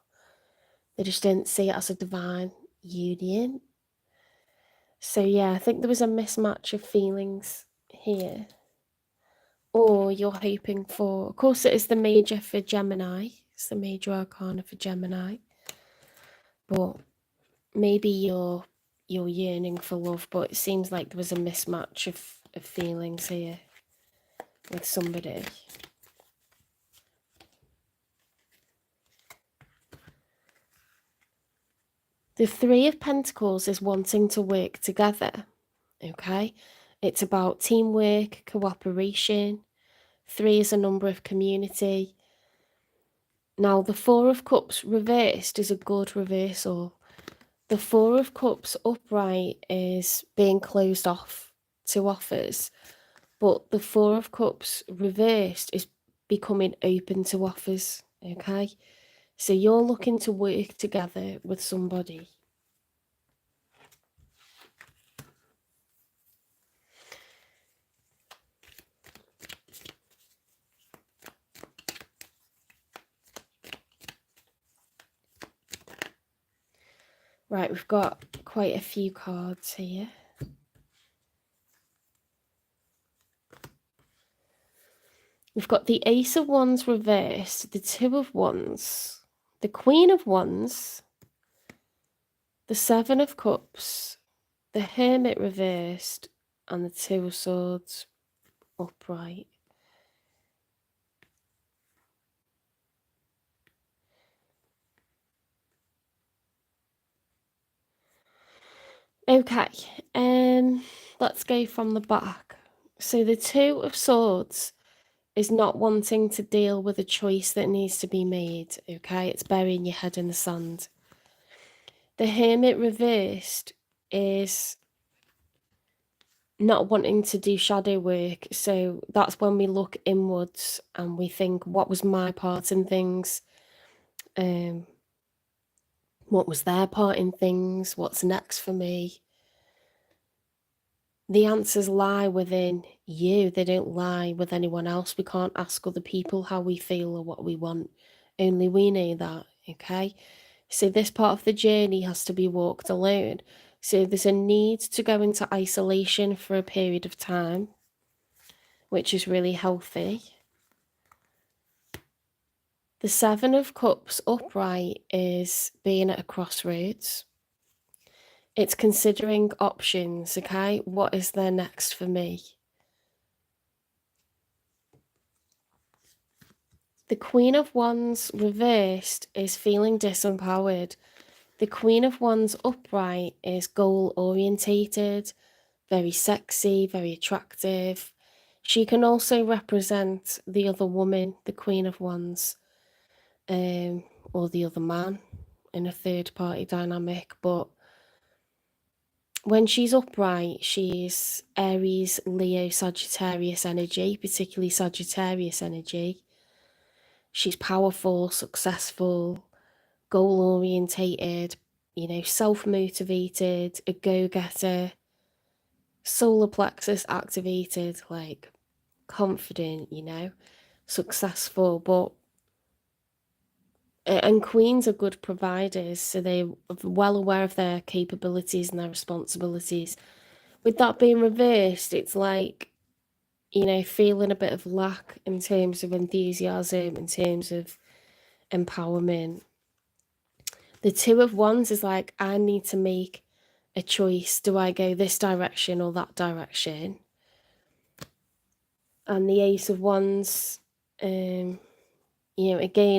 they just didn't see it as a divine union. So yeah, I think there was a mismatch of feelings here. Or you're hoping for, of course it is the major for Gemini, it's the major arcana for Gemini, but maybe you're yearning for love, but it seems like there was a mismatch of feelings here with somebody. The Three of Pentacles is wanting to work together, okay? It's about teamwork, cooperation. 3 is a number of community. Now, the Four of Cups reversed is a good reversal. The Four of Cups upright is being closed off to offers, but the Four of Cups reversed is becoming open to offers, okay? So you're looking to work together with somebody. Right, we've got quite a few cards here. We've got the Ace of Wands reversed, the Two of Wands, the Queen of Wands, the Seven of Cups, the Hermit reversed, and the Two of Swords upright. Okay, let's go from the back. So the Two of Swords is not wanting to deal with a choice that needs to be made, okay? It's burying your head in the sand. The Hermit reversed is not wanting to do shadow work, so that's when we look inwards and we think, what was my part in things? What was their part in things? What's next for me? The answers lie within you. They don't lie with anyone else. We can't ask other people how we feel or what we want. Only we know that, okay? So this part of the journey has to be walked alone. So there's a need to go into isolation for a period of time, which is really healthy. The Seven of Cups upright is being at a crossroads. It's considering options, okay? What is there next for me? The Queen of Wands reversed is feeling disempowered. The Queen of Wands upright is goal-orientated, very sexy, very attractive. She can also represent the other woman, the Queen of Wands, or the other man in a third-party dynamic, but when she's upright, she's Aries, Leo, Sagittarius energy, particularly Sagittarius energy. She's powerful, successful, goal-orientated, self-motivated, a go-getter, solar plexus activated, like confident, successful, but and queens are good providers, so they're well aware of their capabilities and their responsibilities. With that being reversed, it's like, feeling a bit of lack in terms of enthusiasm, in terms of empowerment. The Two of Wands is like, I need to make a choice. Do I go this direction or that direction? And the Ace of Wands, again,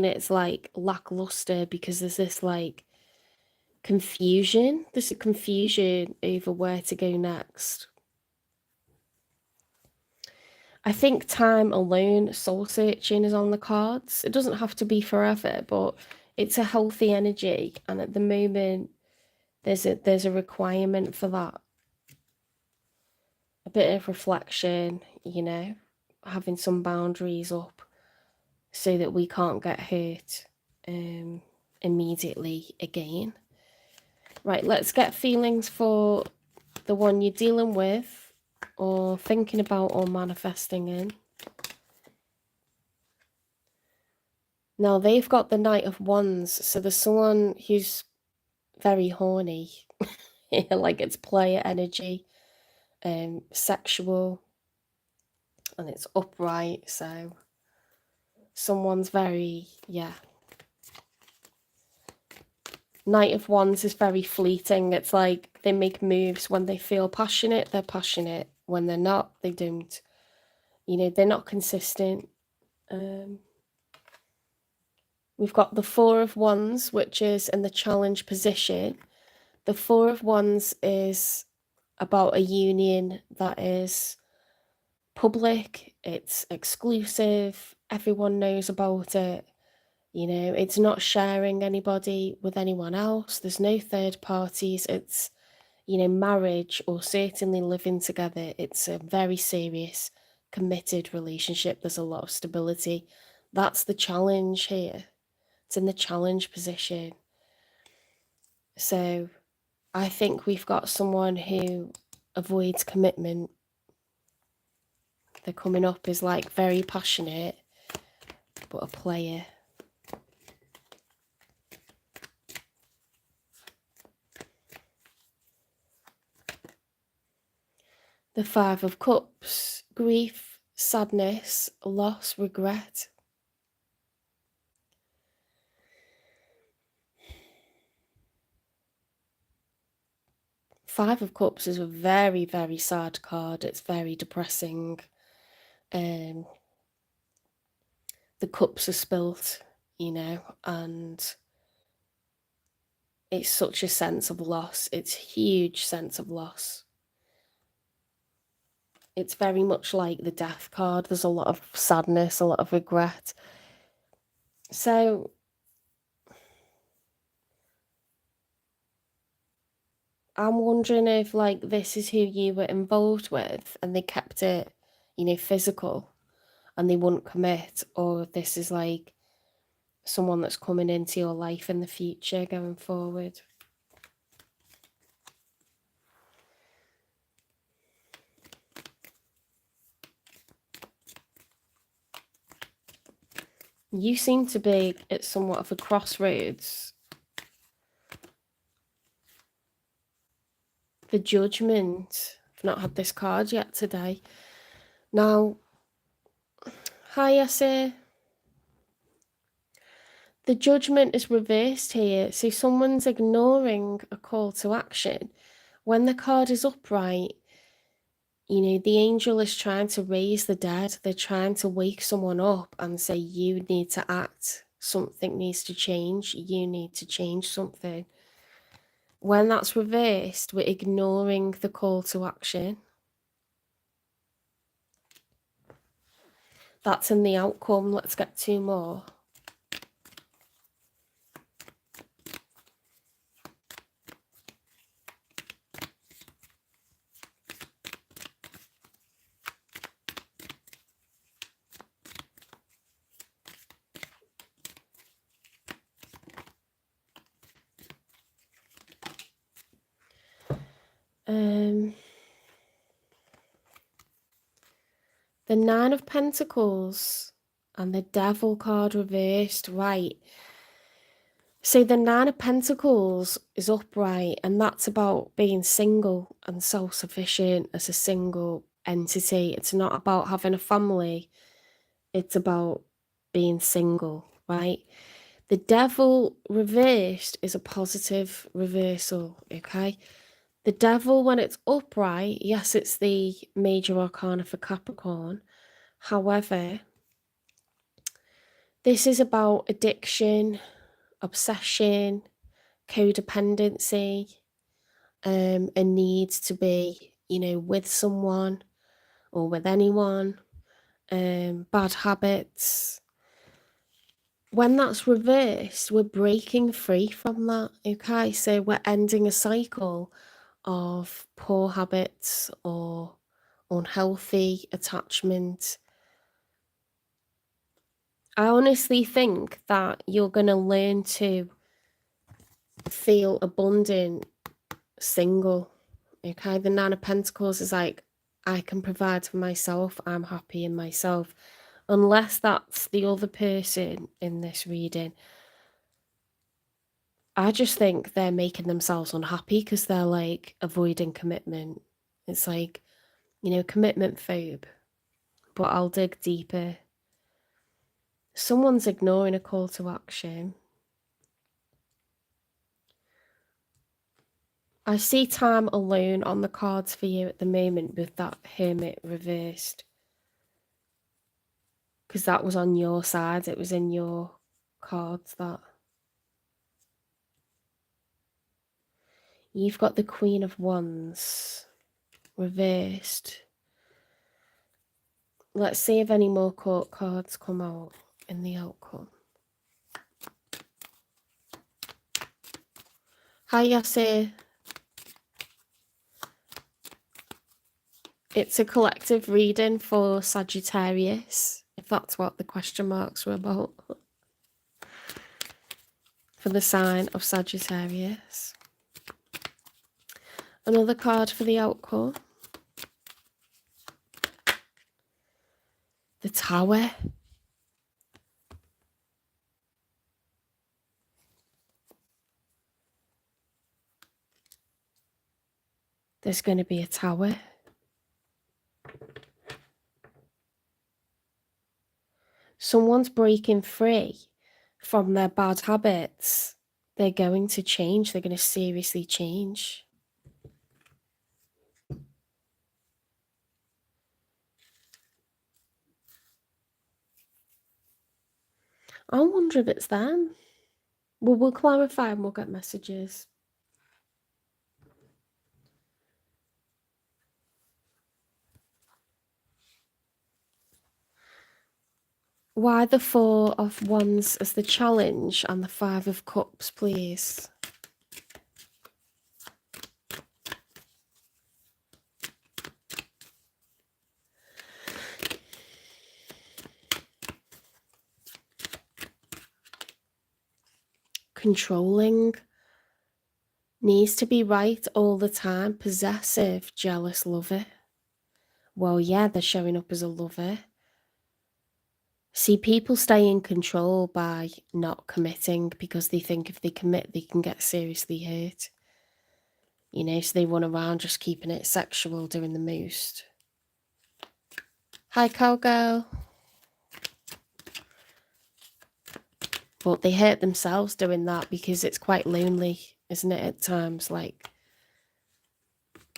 it's like lackluster because there's this like confusion. There's a confusion over where to go next. I think time alone, soul searching is on the cards. It doesn't have to be forever, but it's a healthy energy. And at the moment, there's a requirement for that. A bit of reflection, having some boundaries up so that we can't get hurt immediately again. Right, let's get feelings for the one you're dealing with or thinking about or manifesting in. Now, they've got the Knight of Wands, so there's someone who's very horny, like it's player energy, sexual, and it's upright, so someone's very, Knight of Wands is very fleeting. It's like they make moves when they feel passionate, they're passionate. When they're not, they don't. They're not consistent. We've got the Four of Wands, which is in the challenge position. The Four of Wands is about a union that is public, it's exclusive, everyone knows about it. You know, it's not sharing anybody with anyone else. There's no third parties. It's, you know, marriage or certainly living together. It's a very serious, committed relationship. There's a lot of stability. That's the challenge here. It's in the challenge position. So I think we've got someone who avoids commitment. They're coming up as like very passionate, but a player. The Five of Cups, grief, sadness, loss, regret. Five of Cups is a very, very sad card. It's very depressing. The cups are spilt, you know, and it's such a sense of loss. It's a huge sense of loss. It's very much like the Death card. There's a lot of sadness, a lot of regret. So I'm wondering if like this is who you were involved with and they kept it, you know, physical and they wouldn't commit, or if this is like someone that's coming into your life in the future going forward. You seem to be at somewhat of a crossroads. The Judgment. I've not had this card yet today. Now, hi, Yasir. The Judgment is reversed here, so someone's ignoring a call to action. When the card is upright, you know, the angel is trying to raise the dead. They're trying to wake someone up and say, you need to act. Something needs to change. You need to change something. When that's reversed, we're ignoring the call to action. That's in the outcome. Let's get two more. The Nine of Pentacles and the Devil card reversed, right? So the Nine of Pentacles is upright, and that's about being single and self-sufficient as a single entity. It's not about having a family. It's about being single, right? The Devil reversed is a positive reversal, okay? The Devil, when it's upright, yes, it's the major arcana for Capricorn. However, this is about addiction, obsession, codependency, a need to be, you know, with someone or with anyone, bad habits. When that's reversed, we're breaking free from that, okay? So we're ending a cycle of poor habits or unhealthy attachment. I honestly think that you're going to learn to feel abundant single, okay? The Nine of Pentacles is like, I can provide for myself, I'm happy in myself. Unless that's the other person in this reading, I just think they're making themselves unhappy because they're like avoiding commitment. It's like, you know, commitment phobe. But I'll dig deeper. Someone's ignoring a call to action. I see time alone on the cards for you at the moment with that Hermit reversed. Because that was on your side. It was in your cards that. You've got the Queen of Wands reversed. Let's see if any more court cards come out in the outcome. Hi, Yasir. It's a collective reading for Sagittarius, if that's what the question marks were about. For the sign of Sagittarius. Another card for the outcome. The Tower. There's going to be a tower. Someone's breaking free from their bad habits. They're going to change. They're going to seriously change. I wonder if it's them. Well, we'll clarify and we'll get messages. Why the 4 of Wands as the challenge and the 5 of Cups, please? Controlling. Needs to be right all the time. Possessive, jealous lover. Well, yeah, they're showing up as a lover. See, people stay in control by not committing because they think if they commit, they can get seriously hurt. You know, so they run around just keeping it sexual, doing the most. Hi, cowgirl. But they hurt themselves doing that because it's quite lonely, isn't it, at times? Like,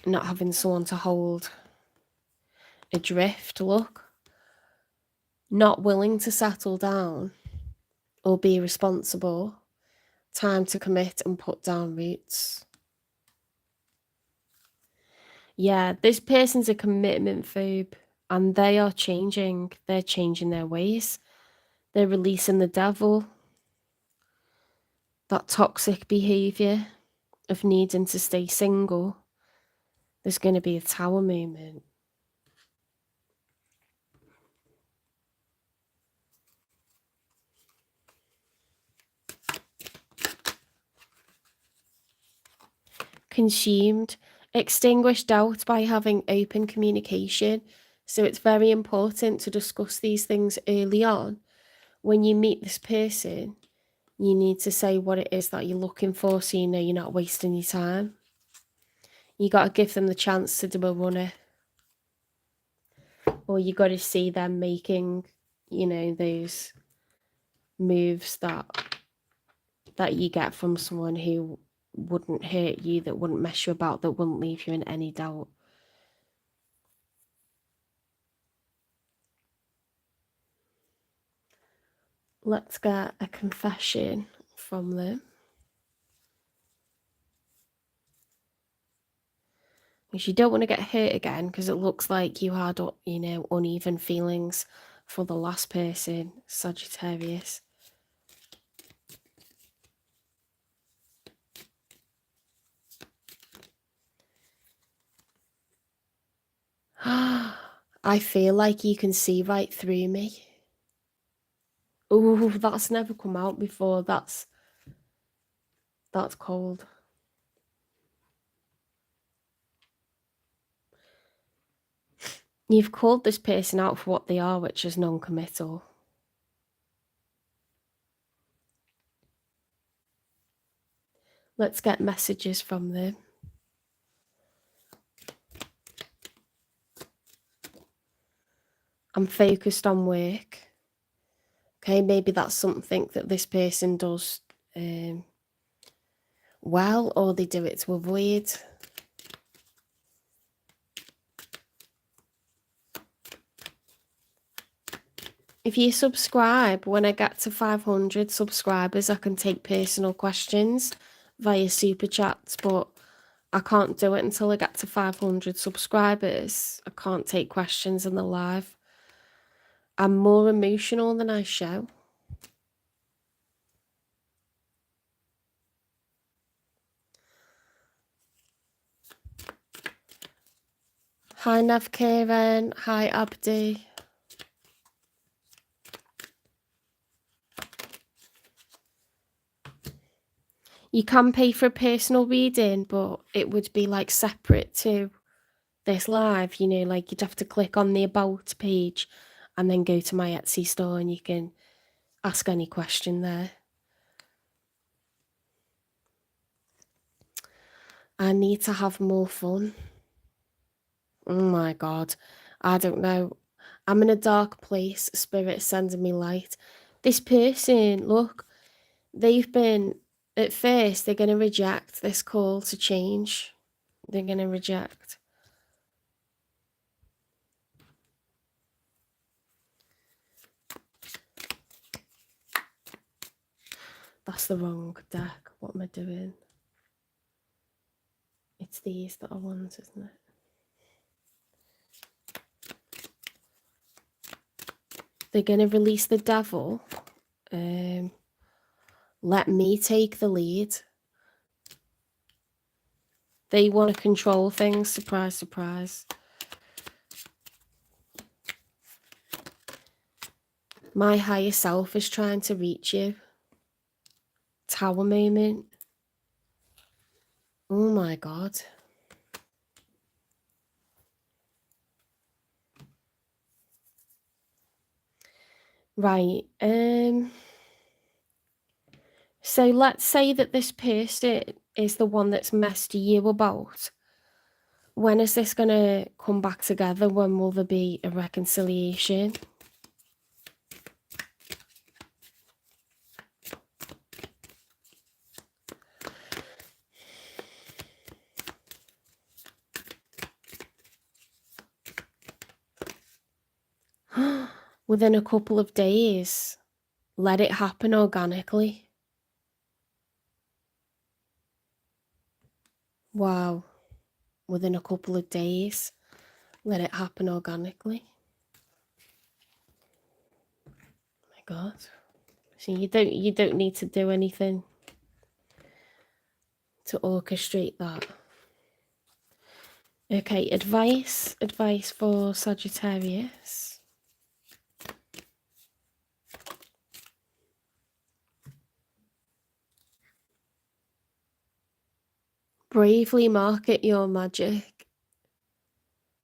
not having someone to hold. Adrift, look. Not willing to settle down or be responsible. Time to commit and put down roots. Yeah, this person's a commitment phobe and they are changing. They're changing their ways. They're releasing the devil. That toxic behaviour of needing to stay single. There's going to be a tower moment. Consumed. Extinguish doubt by having open communication. So it's very important to discuss these things early on. When you meet this person, you need to say what it is that you're looking for so you know you're not wasting your time. You got to give them the chance to do a runner. Or you got to see them making, you know, those moves that you get from someone who wouldn't hurt you, that wouldn't mess you about, that wouldn't leave you in any doubt. Let's get a confession from them. Because you don't want to get hurt again, because it looks like you had, you know, uneven feelings for the last person, Sagittarius. I feel like you can see right through me. Oh, that's never come out before. That's cold. You've called this person out for what they are, which is non-committal. Let's get messages from them. I'm focused on work. Okay, maybe that's something that this person does well, or they do it to avoid. If you subscribe, when I get to 500 subscribers, I can take personal questions via super chats, but I can't do it until I get to 500 subscribers. I can't take questions in the live. I'm more emotional than I show. Hi Nav Karen. Hi Abdi. You can pay for a personal reading, but it would be like separate to this live, you know, like you'd have to click on the about page and then go to my Etsy store and you can ask any question there. I need to have more fun. Oh my God. I don't know. I'm in a dark place. Spirit sending me light. This person, look, they've been, at first, they're going to reject this call to change. They're going to reject. That's the wrong deck. What am I doing? It's these that I want, isn't it? They're going to release the devil. Let me take the lead. They want to control things. Surprise, surprise. My higher self is trying to reach you. Tower moment. Oh my God. Right. So let's say that this person is the one that's messed you about. When is this going to come back together? When will there be a reconciliation? Within a couple of days. Let it happen organically. Wow. Within a couple of days. Let it happen organically. Oh my God. So you don't need to do anything to orchestrate that. Okay, advice for Sagittarius. Bravely market your magic.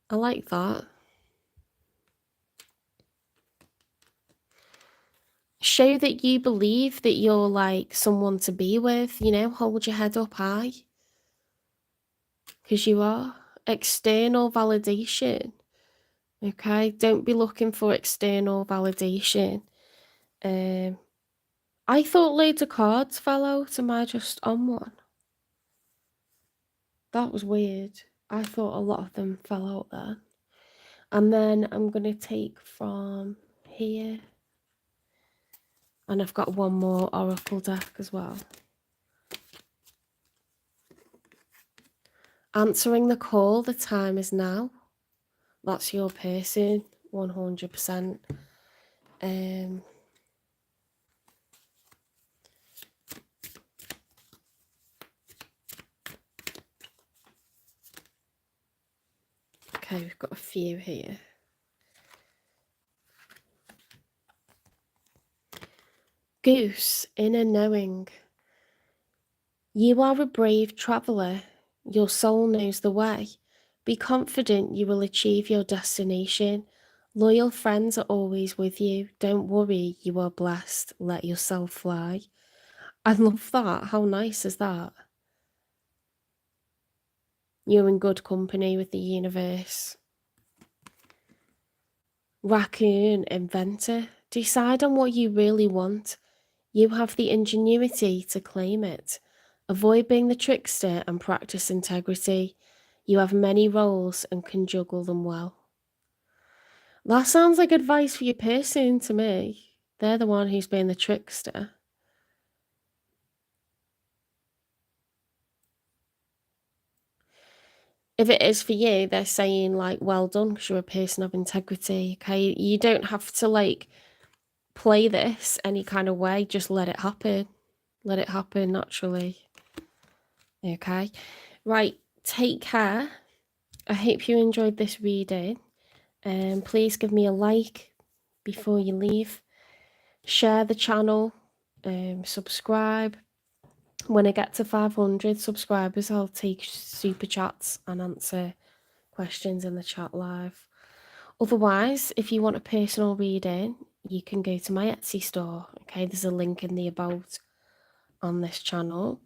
I like that. Show that you believe that you're like someone to be with, you know, hold your head up high. Because you are. External validation. Okay, don't be looking for external validation. I thought loads of cards fell out. Am I just on one? That was weird. I thought a lot of them fell out there. And then I'm going to take from here. And I've got one more oracle deck as well. Answering the call, the time is now. That's your person, 100%. Okay, we've got a few here. Goose, inner knowing. You are a brave traveller. Your soul knows the way. Be confident you will achieve your destination. Loyal friends are always with you. Don't worry, you are blessed. Let yourself fly. I love that. How nice is that? You're in good company with the universe. Raccoon, inventor. Decide on what you really want. You have the ingenuity to claim it. Avoid being the trickster and practice integrity. You have many roles and can juggle them well. That sounds like advice for your person to me. They're the one who's being the trickster. If it is for you, they're saying like, well done, because you're a person of integrity. Okay, you don't have to like play this any kind of way. Just let it happen. Let it happen naturally. Okay, right. Take care. I hope you enjoyed this reading. Please give me a like before you leave. Share the channel. Subscribe. When I get to 500 subscribers, I'll take super chats and answer questions in the chat live. Otherwise, if you want a personal reading, you can go to my Etsy store. Okay, there's a link in the about on this channel.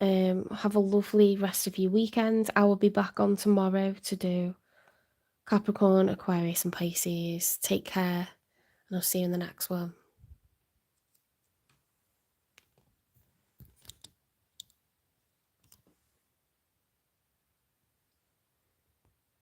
Have a lovely rest of your weekend. I will be back on tomorrow to do Capricorn, Aquarius and Pisces. Take care, and I'll see you in the next one.